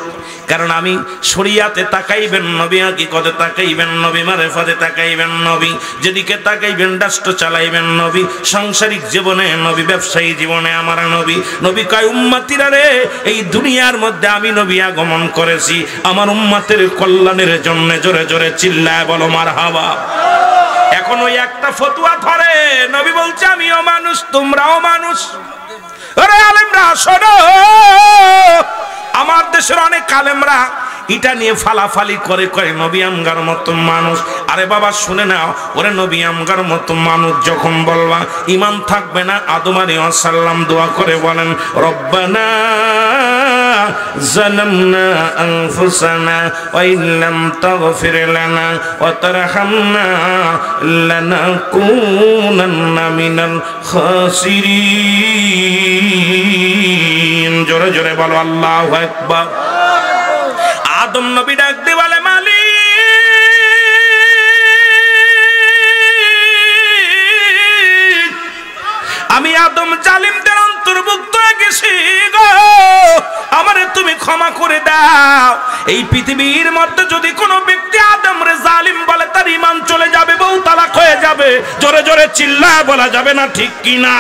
কারণ আমি শরিয়াতে তাকাইবেন নবী, হাকিকতে তাকাইবেন নবী, মারেফাতে তাকাইবেন নবী, যেদিকে তাকাইবেন রাষ্ট্র চালাইবেন নবী, সাংসারিক জীবনে নবী, ব্যবসায়ী জীবনে আমার নবী। নবী কয় উম্মতিরা রে, এই দুনিয়ার মধ্যে আমি নবী আগমন করেছি আমার উম্মতের কল্যাণের জন্য। জোরে জোরে চিল্লায় বলো মারহাবা। এখন ওই একটা ফতুয়া ধরে, নবী বলছে আমিও মানুষ তোমরাও মানুষ। আরে আলেমরা শোনো, আমার দেশের অনেক আলেমরা এটা নিয়ে ফালাফালি করে, কয় নবী আমগার মতো মানুষ। আরে বাবা শুনে নাও, ওরে নবী আমগার মতো মানুষ যখন বলবা ঈমান থাকবে না। আদম আলাইহিস সালাম দোয়া করে বলেন রব্বানা যালামনা আনফুসানা ওয়া ইল্লাম তাগফির লানা ওয়া তারহামনা লানাকুনান্না মিনাল খাসিরিন। জোরে জোরে বলো আল্লাহু আকবার। আদম নবী ডাক দিয়ে বলে মালিক, আমি আদম জালিমদের অন্তর্ভুক্ত হয়ে গেছি গো, আমারে তুমি ক্ষমা করে দাও। এই পৃথিবীর মধ্যে যদি কোনো ব্যক্তি আদম রে জালিম বলে তার ঈমান চলে যাবে, বউ তালাক হয়ে যাবে। জোরে জোরে চিল্লায় বলা যাবে না ঠিক কিনা?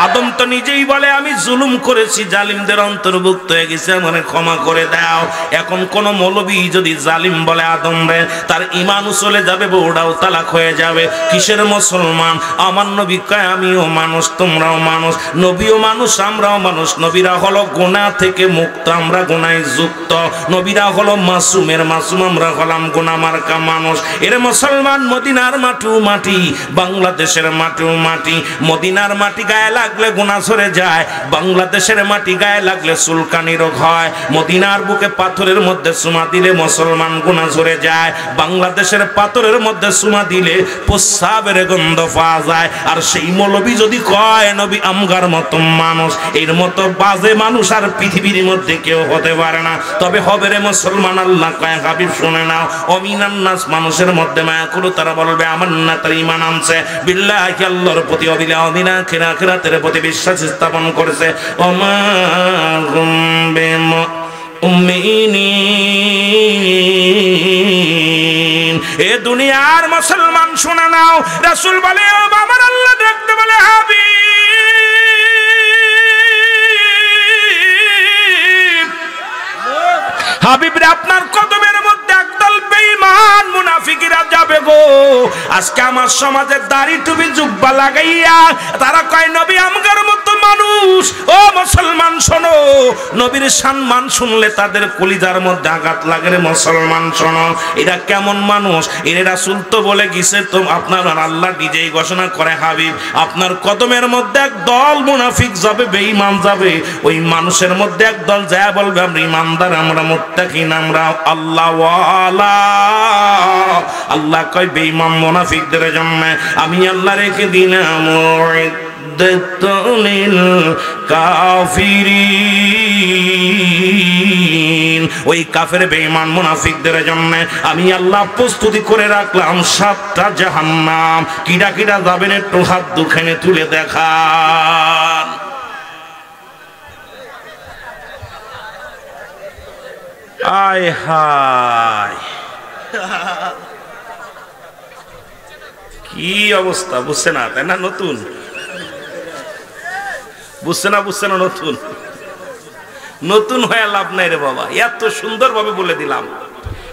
আদম তো নিজেই বলে আমি জুলুম করেছি, জালিমদের অন্তর্ভুক্ত হয়ে গেছে, আমারে ক্ষমা করে দাও। এখন কোন মৌলবী যদি জালিম বলে আদম রে, তার ঈমানও চলে যাবে, বউটাও তালাক হয়ে যাবে। কিসের মুসলমান? আমার নবী কয় আমিও মানুষ তোমরাও মানুষ, নবীও মানুষ আমরাও মানুষ। নবীরা হলো গুনাহ থেকে মুক্ত, আমরা গুনাহে যুক্ত। নবীরা হলো মাসুমের মাসুম, আমরা হলাম গুনাহ মার্কা মানুষ। এর মুসলমান মদিনার মাটিও মাটি, বাংলাদেশের মাটিও মাটি। মদিনার মাটি গায়ে লাগলে গুনাহ সরে যায়, বাংলাদেশের মাটি গায়ে লাগলে চুলকানি রোগ হয়। মদিনার বুকে পাথরের মধ্যে চুমা দিলে মুসলমান গুনাহ সরে যায়, বাংলাদেশের পাথরের মধ্যে চুমা দিলে প্রস্রাবের গন্ধ পাওয়া যায়। আর সেই মৌলবী যদি কয় নবী আমগার মতো মানুষ, এর মতো বাজে মানুষ আর পৃথিবীর মধ্যে কেউ হতে পারে না। তবে হবে রে মুসলমান, আল্লাহ কয় হাবিব শুনে নাও, অমিনান নাস, মানুষের মধ্যে মায়া করো, তারা বলবে আমার না তার ঈমান আনছে বিল্লাহি, আল্লাহর প্রতি অবিলা অদিনা আখিরাতের প্রতি বিশ্বাস স্থাপন করেছে। ওমা হুম বিমুমিনিন। এ দুনিয়ার মুসলমান শুনে নাও, রাসূল বলে ও আমার আল্লাহ দেখতে বলে হাবিব রে, আপনার কদমের মধ্যে একদল বেঈমান মুনাফিকরা যাবে গো। আজকে আমার সমাজের দাড়ি টুপি জুব্বা লাগাইয়া তারা কয় নবী আমগার মতো মানুষ। ও মুসলমান শোনো, নবীর সম্মান শুনলে তাদের কলিজার মধ্যে আঘাত লাগে রে মুসলমান শোনো। এরা কেমন মানুষ? এর রাসূল তো বলে গেছে, তো আপনার আল্লাহ নিজেই ঘোষণা করে হাবিব আপনার কদমের মধ্যে এক দল মুনাফিক যাবে, বেঈমান যাবে। ওই মানুষের মধ্যে এক দল যায় বলবে আমরা ইমানদার, আমরা মুত্তাকিন, আমরা আল্লাহ ওয়ালা। আল্লাহ কয় বেঈমান মুনাফিকদের জন্য আমি আল্লাহ রেখে দিলাম উইদ্দাতুল কাফিরিন। ওই কাফের বেঈমান মুনাফিকদের জন্য আমি আল্লাহ প্রস্তুতি করে রাখলাম 7টা জাহান্নাম। কিডা কিডা যাবেন একটু হাত দুখানে তুলে দেখান। আয় হায়, কি অবস্থা! বুঝছে না তাই না? নতুন বুঝছে না, বুঝছে না, নতুন নতুন হয়ে লাভ নাই রে বাবা। এত সুন্দর ভাবে বলে দিলাম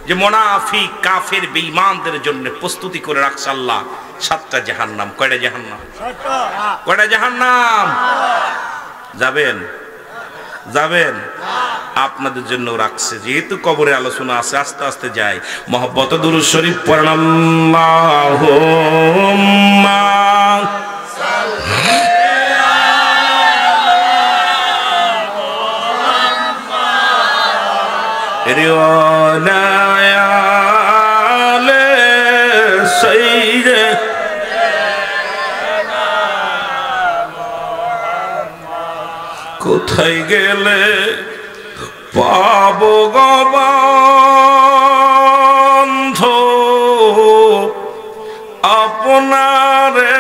যে মুনাফিক কাফের বেঈমানদের জন্য প্রস্তুতি করে রাখছে আল্লাহ 7টা জাহান্নাম। কয়টা জাহান্নাম? কয়টা জাহান্নাম? যাবেন যাবেন আপনাদের জন্য রাখছে, যেহেতু কবরে আলোচনা আছে আস্তে আস্তে যায়। মহব্বত দুরূদ শরীফ পড়েন আল্লাহুম্মা কোথায় গেলে পাবো গো বন্ধু আপনারে,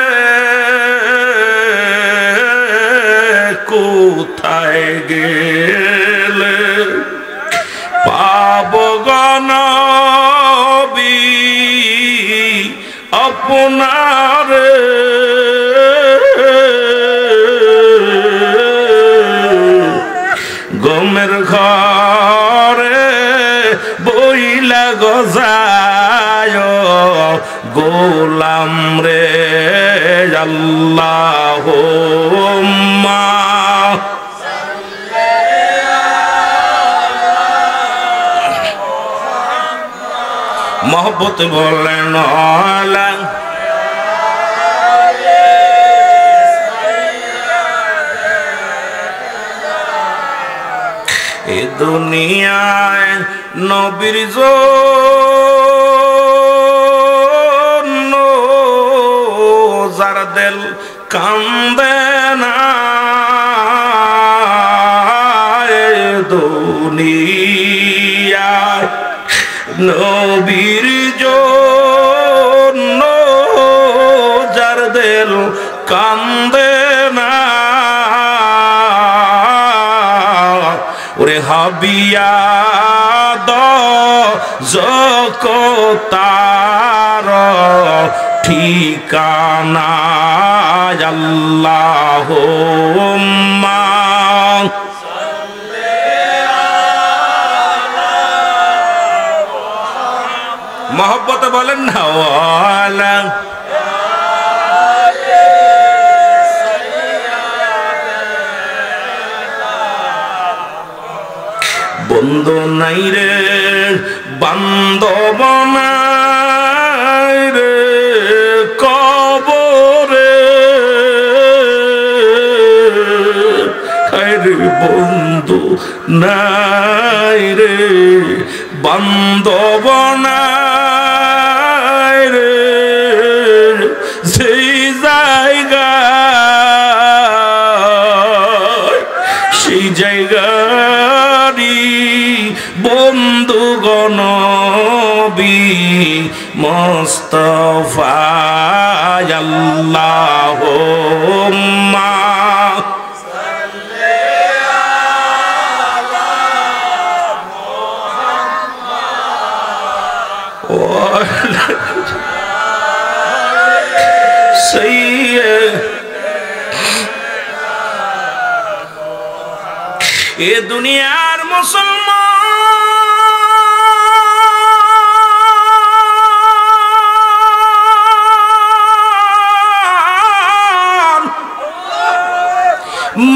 কোথায় গেলে পাবো গো নবী আপনারে, গমের ঘরে বইলা গজায় গোলাম রে আল্লাহুম্মা মহব্বত বলেন আলা এ দুনিয়ায় নবীর জন্য যার দিল কান্দে না, এ দুনিয়ায় নবীর জন্য যার দিল কান্দে না, ওরে হাবিয়া দ জগতার ঠিকানা আল্লাহুম্মা মহব্বত বলেন না ওয়ালা বন্ধু নাই রে বান্ধব নাই রে কবরে, রে বন্ধু নাই রে বান্ধব নাই রে, সেই জায়গা সেই জায়গারি বন্ধুগণ নবী মুস্তাফা আল্লাহুম্মা সাল্লি আলা মুহাম্মাদ সাইয়্যিদ এ দুনিয়ার মুসলমান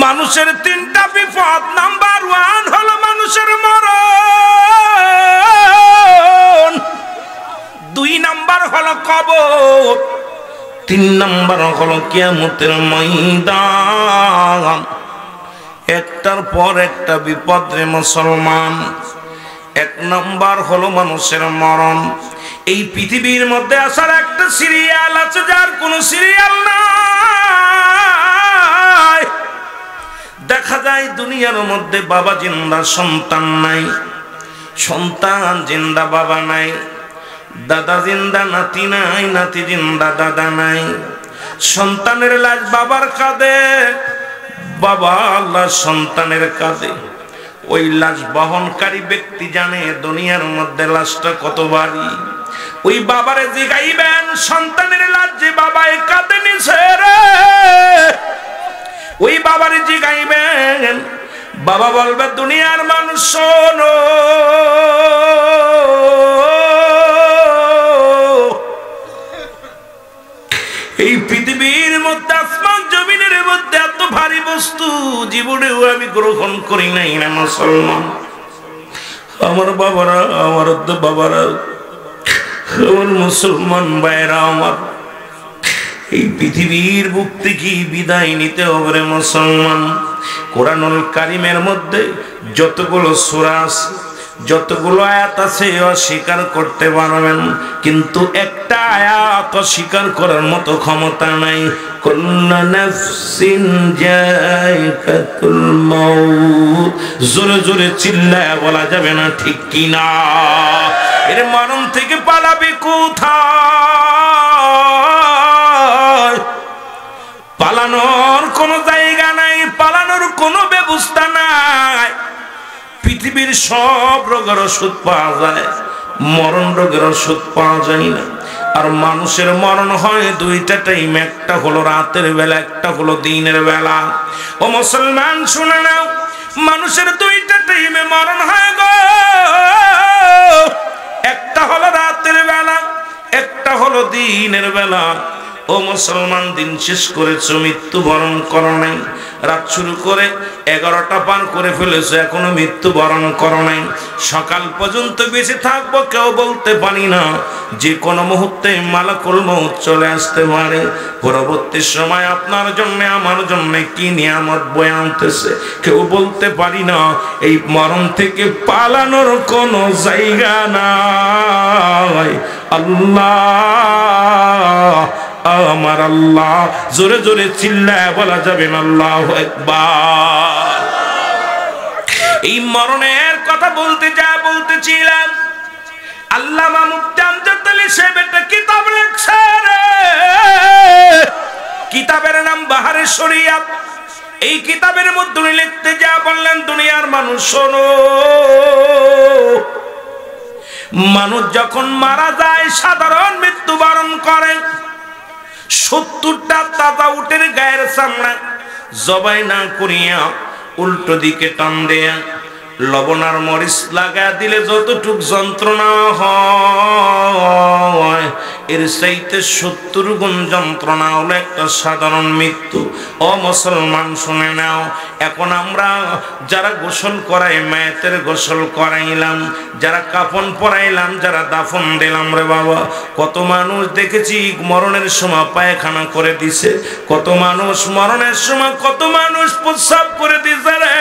মানুষের তিনটা বিপদ, নাম্বার 1 হলো মানুষের মরণ, 2 নাম্বার হলো কবর, 3 নাম্বার হলো কিয়ামতের ময়দান। একটার পর একটা বিপদ রে মুসলমান। 1 নাম্বার হলো মানুষের মরণ। এই পৃথিবীর মধ্যে আসার একটা সিরিয়াল আছে, যার কোনো সিরিয়াল নাই। দেখা যায় দুনিয়ার মধ্যে বাবা জিন্দা সন্তান নাই, সন্তান জিন্দা বাবা নাই, দাদা জিন্দা নাতি নাই, নাতি জিন্দা দাদা নাই। সন্তানের লাশ বাবার কাঁধে, বাবা আল্লাহ সন্তানের কাঁধে। ওই লাশ বহনকারী ব্যক্তি জানে দুনিয়ার মধ্যে লাশটা কত ভারী। ওই বাবারে জিগাইবেন সন্তানের লাশ যে বাবায় কাঁধে নিছে রে, ওই বাবারে জিগাইবেন, বাবা বলবে দুনিয়ার মানুষ শোনো, এই পৃথিবীর মধ্যে আসমান জমিনের মধ্যে এত ভারী বস্তু জীবনেও আমি গ্রহণ করি নাই না মুসলমান। আমার বাবারা, আমার বাবারা, আমার মুসলমান ভাইরা, আমার এই পৃথিবীর বুক থেকে বিদায় নিতে হবে রে মুসলমান। কোরআনুল কারিমের মধ্যে যতগুলো সূরা আছে, যতগুলো আয়াত আছে অস্বীকার করতে পারবেন, কিন্তু একটা আয়াত অস্বীকার করার মতো ক্ষমতা নাই। কুল্লু নাফসিন যায়কাতুল মাউত, জোরে জোরে চিল্লায়া বলা যাবে না, ঠিক কিনা? এর মরণ থেকে পালাবে কোথায়? পালানোর কোনো জায়গা নাই, পালানোর কোনো ব্যবস্থা নাই। পৃথিবীর সব রোগের ওষুধ পাওয়া যায়, মরণ রোগের ওষুধ পাওয়া যায় না। আর মানুষের মরণ হয় দুইটা টাইম, একটা হলো রাতের বেলা, একটা হলো দিনের বেলা। ও মুসলমান শুনে নাও, মানুষের দুইটা টাইমে মরণ হয় গো। একটা হলো রাতের বেলা, একটা হলো দিনের বেলা। ও মুসলমান, দিন শেষ করেছো, মৃত্যুবরণ করো নাই। রাত শুরু করে 11টা পার করে ফেলেছো, এখনো মৃত্যুবরণ করো নাই। সকাল পর্যন্ত বেঁচে থাকবো কেউ বলতে পারি না। যে কোনো মুহূর্তে মালাকুল মউত চলে আসতে পারে। পরবর্তী সময় আপনার জন্য আমার জন্য কি নিয়ামত বয়ে আনতেছে কেউ বলতে পারি না। এই মরণ থেকে পালানোর কোনো জায়গা নাই। আল্লাহ, আমার আল্লাহ, জোরে জোরে চিল্লায় বলা যাবে না আল্লাহু আকবার। এই মরণের কথা বলতে বলতেছিলাম, আল্লামা মুফতি আমজাদ আলী সাহেব একটা কিতাব লিখছে রে। কিতাবের নাম বাহারে শরিয়াত। এই কিতাবের মধ্যে উনি লিখতে যা বললেন, দুনিয়ার মানুষ শোনো, মানুষ যখন মারা যায় সাধারণ মৃত্যুবরণ করে। 70টা তাজা উটের গায়ের চামড়া জবাই না করিয়া উল্টো দিকে টান দেয়া লবণ আর মরিচ লাগা দিলে যতটুক যন্ত্রণা হয়, এর চাইতে 70 গুণ যন্ত্রণা হলো একটা সাধারণ মৃত্যু। ও মুসলমান শুনে নাও, এখন আমরা যারা গোসল করাই, মায়েতের গোসল করাইলাম, যারা কাফন পরাইলাম, যারা দাফন দিলাম রে বাবা, কত মানুষ দেখেছি মরণের সময় পায়খানা করে দিছে, কত মানুষ মরণের সময়, কত মানুষ প্রস্রাব করে দিছে রে,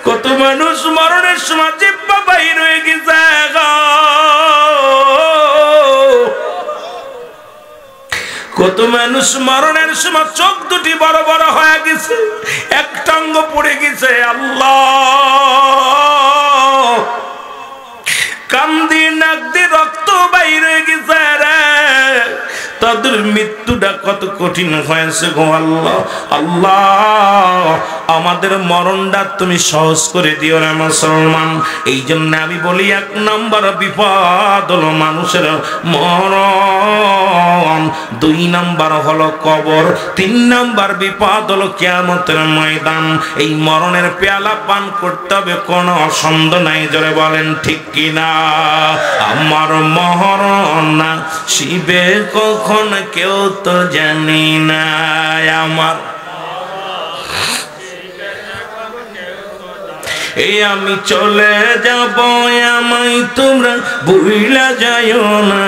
কত মানুষ মরণের সময় জিহ্বা বাইর হয়ে গেছে। কত মানুষ মরণের সময় চোখ দুটি বড় বড় হয়ে গেছে, একটা অঙ্গ পড়ে গেছে। আল্লাহ, কান দিয়ে নাক দিয়ে রক্ত বাইর হয়ে গেছে রে। তাদের মৃত্যুটা কত কঠিন হয়েছে গো আল্লাহ। আল্লাহ, আমাদের মরণটা তুমি সহজ করে দিও রে মুসলমান। এই জন্য আমি বলি, 1 নম্বর বিপদ হলো মানুষের মরণ, 2 নম্বর হলো কবর, 3 নম্বর বিপদ হলো কিয়ামতের ময়দান। এই মরণের পেয়ালা পান করতে হবে, কোনো সন্দেহ নাই, জোরে বলেন ঠিক কিনা? আমার মরণ না শিবে কখন কেউ তো জানি না, আমার এই আমি চলে যাব, আমায় তোমরা ভুইলা যাইও না,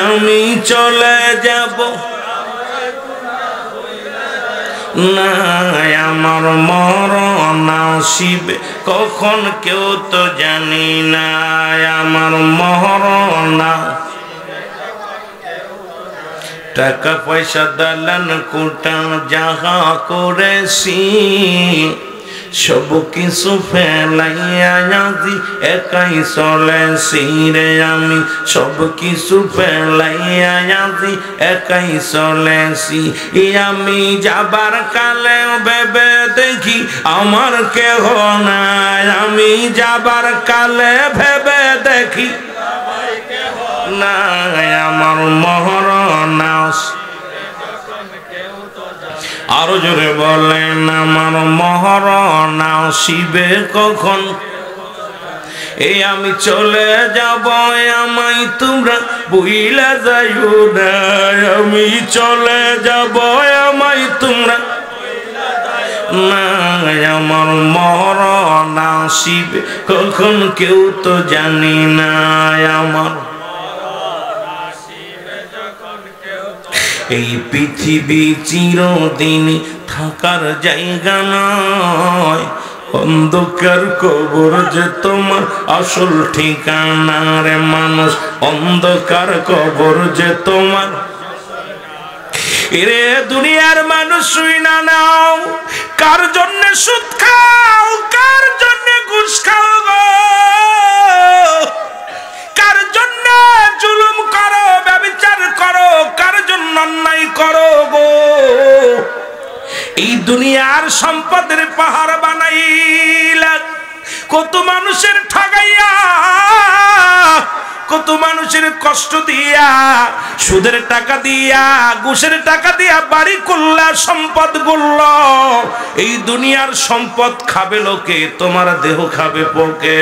আমি চলে যাব না, আমার মরণ আসিবে কখন কেউ তো জানি না, আমার মরণ। টাকা পয়সা দালান কোটা যাহা করেছি, সব কিছু ফেলাইয়া আজি একাই চলেছি রে, আমি সব কিছু ফেলাইয়া আজি একাই চলেছি। আমি যাবার কালে ভেবে দেখি আমার কেহ নাই, আমি যাবার কালে ভেবে দেখি নাই, আমার মরণ। আরো জোরে বলেন, আমার মরণ আসিবে কখন, এই আমি চলে যাব, আমায় তোমরা ভুইলা যাইও না, আমি চলে যাব, আমায় তোমরা নাই আমার মরণ আসিবে কখন কেউ তো জানি না আমার এই পৃথিবী চিরদিন থাকার জায়গা নয় অন্ধকার কবর যে তোমার আসল ঠিকানা রে মানুষ অন্ধকার কবর যে তোমার এরে দুনিয়ার মানুষ শুই না নাও কার জন্য সুদ খাও কার জন্য ঘুষ খাও গো কার জন্য জুলুম করো ব্যভিচার করো কার জন্য অন্যায় করো গো এই দুনিয়ার সম্পদের পাহাড় বানাইলা কত মানুষের ঠগাইয়া কত মানুষের কষ্ট দিয়া সুদের টাকা দিয়া ঘুষের টাকা দিয়া বাড়ি করলা সম্পদ গড়ল এই দুনিয়ার সম্পদ খাবে লোকে তোমার দেহ খাবে পোকে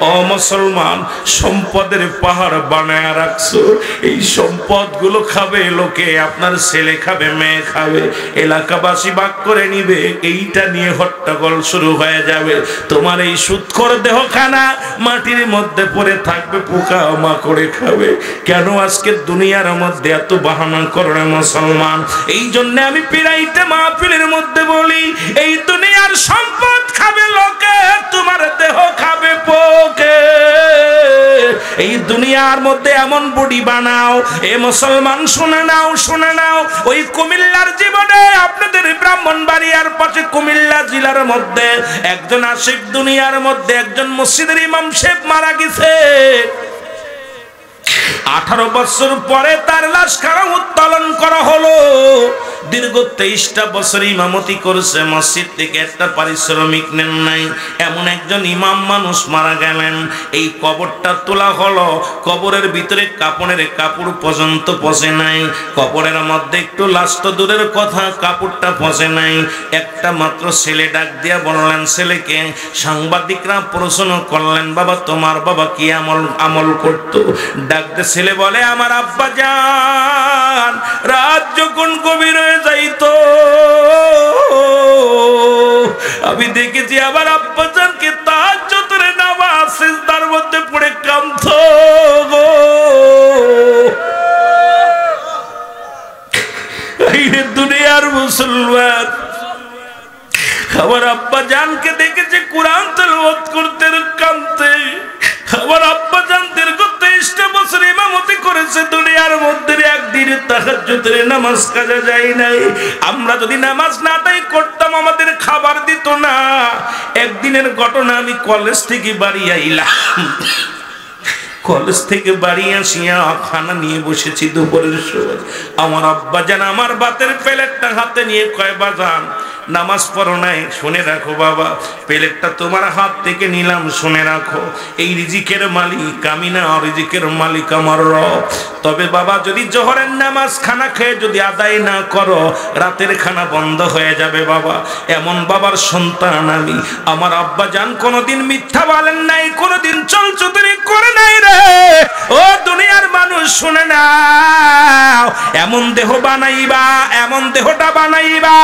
ও মুসলমান সম্পদের পাহাড় বানায় রাখছো এই সম্পদ গুলো খাবে লোকে আপনার ছেলে খাবে মেয়ে খাবে এলাকাবাসী ভাগ করে নিবে এইটা নিয়ে হট্টগোল শুরু হয়ে যাবে তোমার এই সুদখোর দেহখানা মাটির মধ্যে পড়ে থাকবে পোকা করে খাবে কেন আজকে দুনিয়ার মধ্যে এত বাহানা করে মুসলমান এই জন্য আমি পিরাইতে মাহফিলের মধ্যে বলি এই দুনিয়ার সম্পদ খাবে লোকে তোমার দেহ খাবে পোকে এই দুনিয়ার মধ্যে এমন বডি বানাও এ মুসলমান শুনে নাও ওই কুমিল্লার জীবনে আপনাদের ব্রাহ্মণবাড়িয়ার পাশে কুমিল্লা জেলার মধ্যে একজন আশিক দুনিয়ার মধ্যে একজন মসজিদের ইমাম সাহেব মারা গেছে 18 বছর পরে তার লাশ খাড়া উত্তোলন করা হলো দীর্ঘ 23টা বছর ইমামতি করেছে মসজিদ থেকে একটা পারিশ্রমিক নেন নাই এমন একজন ইমাম মানুষ মারা গেলেন এই কবরটা তোলা হলো কবরের ভিতরে কাপড়ের কাপড় পর্যন্ত পচে নাই কবরের মধ্যে একটু লাশ তো দূরের কথা কাপড়টা পচে নাই একটা মাত্র ছেলে ডাক দিয়া বললেন ছেলেকে সাংবাদিকরা প্রশ্ন করলেন বাবা তোমার বাবা কি আমল করতো ডাকতে ছেলে বলে আমার আব্বা জান রাত যখন গভীর হয়ে যাইতো আমি দেখেছি আমার আব্বা জানকে তাহাজ্জুদের নামাজ সিজদার মধ্যে পড়ে কাঁদতো গো এই দুনিয়ার মুসলমান আমার আব্বা জানকে দেখেছে কোরআন তেলাওয়াত করতে কাঁদতে আমার আব্বা জান দীর্ঘ 23টা বছর ইমামতি করেছে দুনিয়ার মধ্যে একদিন তাহাজ্জুদের নামাজ কাজা যায় নাই আমরা যদি নামাজ না আদায় করতাম আমাদের খাবার দিত না একদিনের ঘটনা আমি কলেজ থেকে বাড়ি আইলাম কলেজ থেকে বাড়ি আসিয়া খানা নিয়ে বসেছি দুপুরের সময় আমার আব্বা জান আমার ভাতের প্লেটটা হাতে নিয়ে কয় বাজান নামাজ পড়ো নাই শুনে রাখো বাবা প্লেটটা তোমার হাত থেকে নিলাম শুনে রাখো এই রিজিকের মালিক আমি না রিজিকের মালিক আমার রব তবে বাবা যদি জোহরের নামাজ খানা খেয়ে যদি আদায় না করো রাতের খানা বন্ধ হয়ে যাবে বাবা এমন বাবার সন্তান আমি আমার আব্বা জান কোনোদিন মিথ্যা বলেন নাই কোনোদিন চলচতুরি করে নাই রে ও দুনিয়ার মানুষ শুনে নাও এমন দেহ বানাইবা এমন দেহটা বানাইবা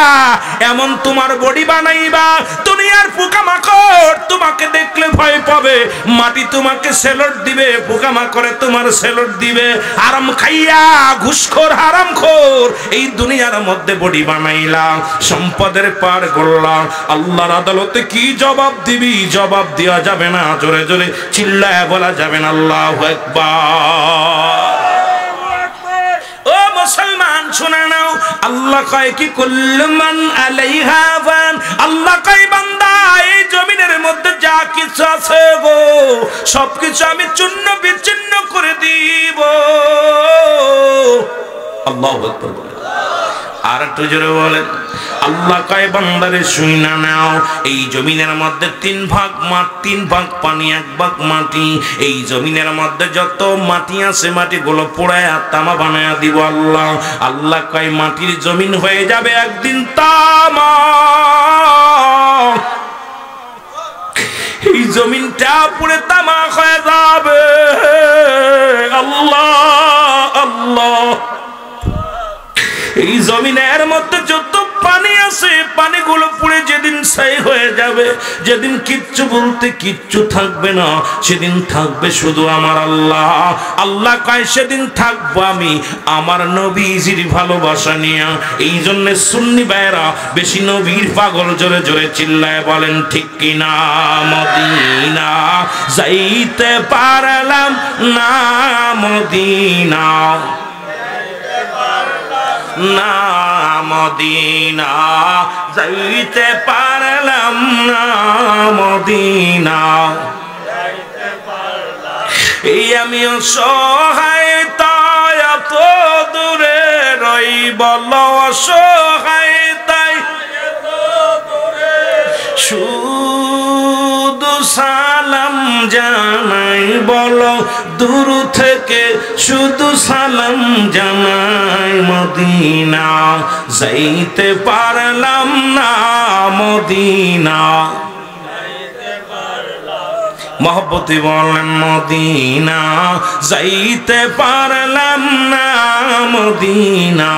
এমন তোমার বডি বানাইবা দুনিয়ার পোকামাকড় তোমাকে দেখলে ভয় পাবে মাটি তোমাকে সেলট দিবে পোকামাকড়ে তোমার সেলট দিবে আরাম খাইয়া ঘুষখোর হারামখোর এই দুনিয়ার মধ্যে বডি বানাইলাম সম্পদের পার গড়লাম আল্লাহর আদালতে কি জবাব দিবি জবাব দেওয়া যাবে না জোরে জোরে চিল্লায় বলা যাবে না আল্লাহু আকবার ও মুসলমান শুনে নাও আল্লাহ কয় কি কুল্লু মান আলাইহা ফান আল্লাহ কয় বান্দা এই জমিনের মধ্যে যা কিছু আছে গো সবকিছু আমি চূর্ণ বিচ্ছিন্ন করে দিব আল্লাহু আকবার আর একটু জোরে বলেন আল্লাহ কয় বান্দারে শুইনা নাও এই জমিনের মধ্যে 3 ভাগ মাটি 3 ভাগ পানি 1 ভাগ মাটি এই জমিনের মধ্যে যত মাটি আছে মাটিগুলো পোড়ায়া তামা বানায়া দিব আল্লাহ আল্লাহ কয় মাটির জমিন হয়ে যাবে একদিন তামা এই জমিনটা পুড়ে তামা হয়ে যাবে আল্লাহ আল্লাহ এই জমিনের মধ্যে যত পানি আছে পানিগুলো পুড়ে যেদিন ছাই হয়ে যাবে। যেদিন কিচ্ছু বলতে কিচ্ছু থাকবে না, সেদিন থাকবে শুধু আমার আল্লাহ। আল্লাহ কয় সেদিন থাকবো আমি আমার নবীজির ভালোবাসা নিয়ে। এই জন্য সুন্নি ভাইরা বেশি নবীর পাগল, জোরে জোরে চিল্লায় বলেন ঠিক কিনা। মদিনা যাইতে পারলাম না, মদিনা না, মদিনা যাইতে পারলাম না, মদিনা এই আমি অসহায় তাই এত দূরে রই, বল অসহায় তাই শুধু সালাম জানাই, বলো দূর থেকে শুধু সালাম জানাই। মদিনা যাইতে পারলাম না, মদিনা মহব্বতে বলেন মদিনা যাইতে পারলাম না, মদিনা।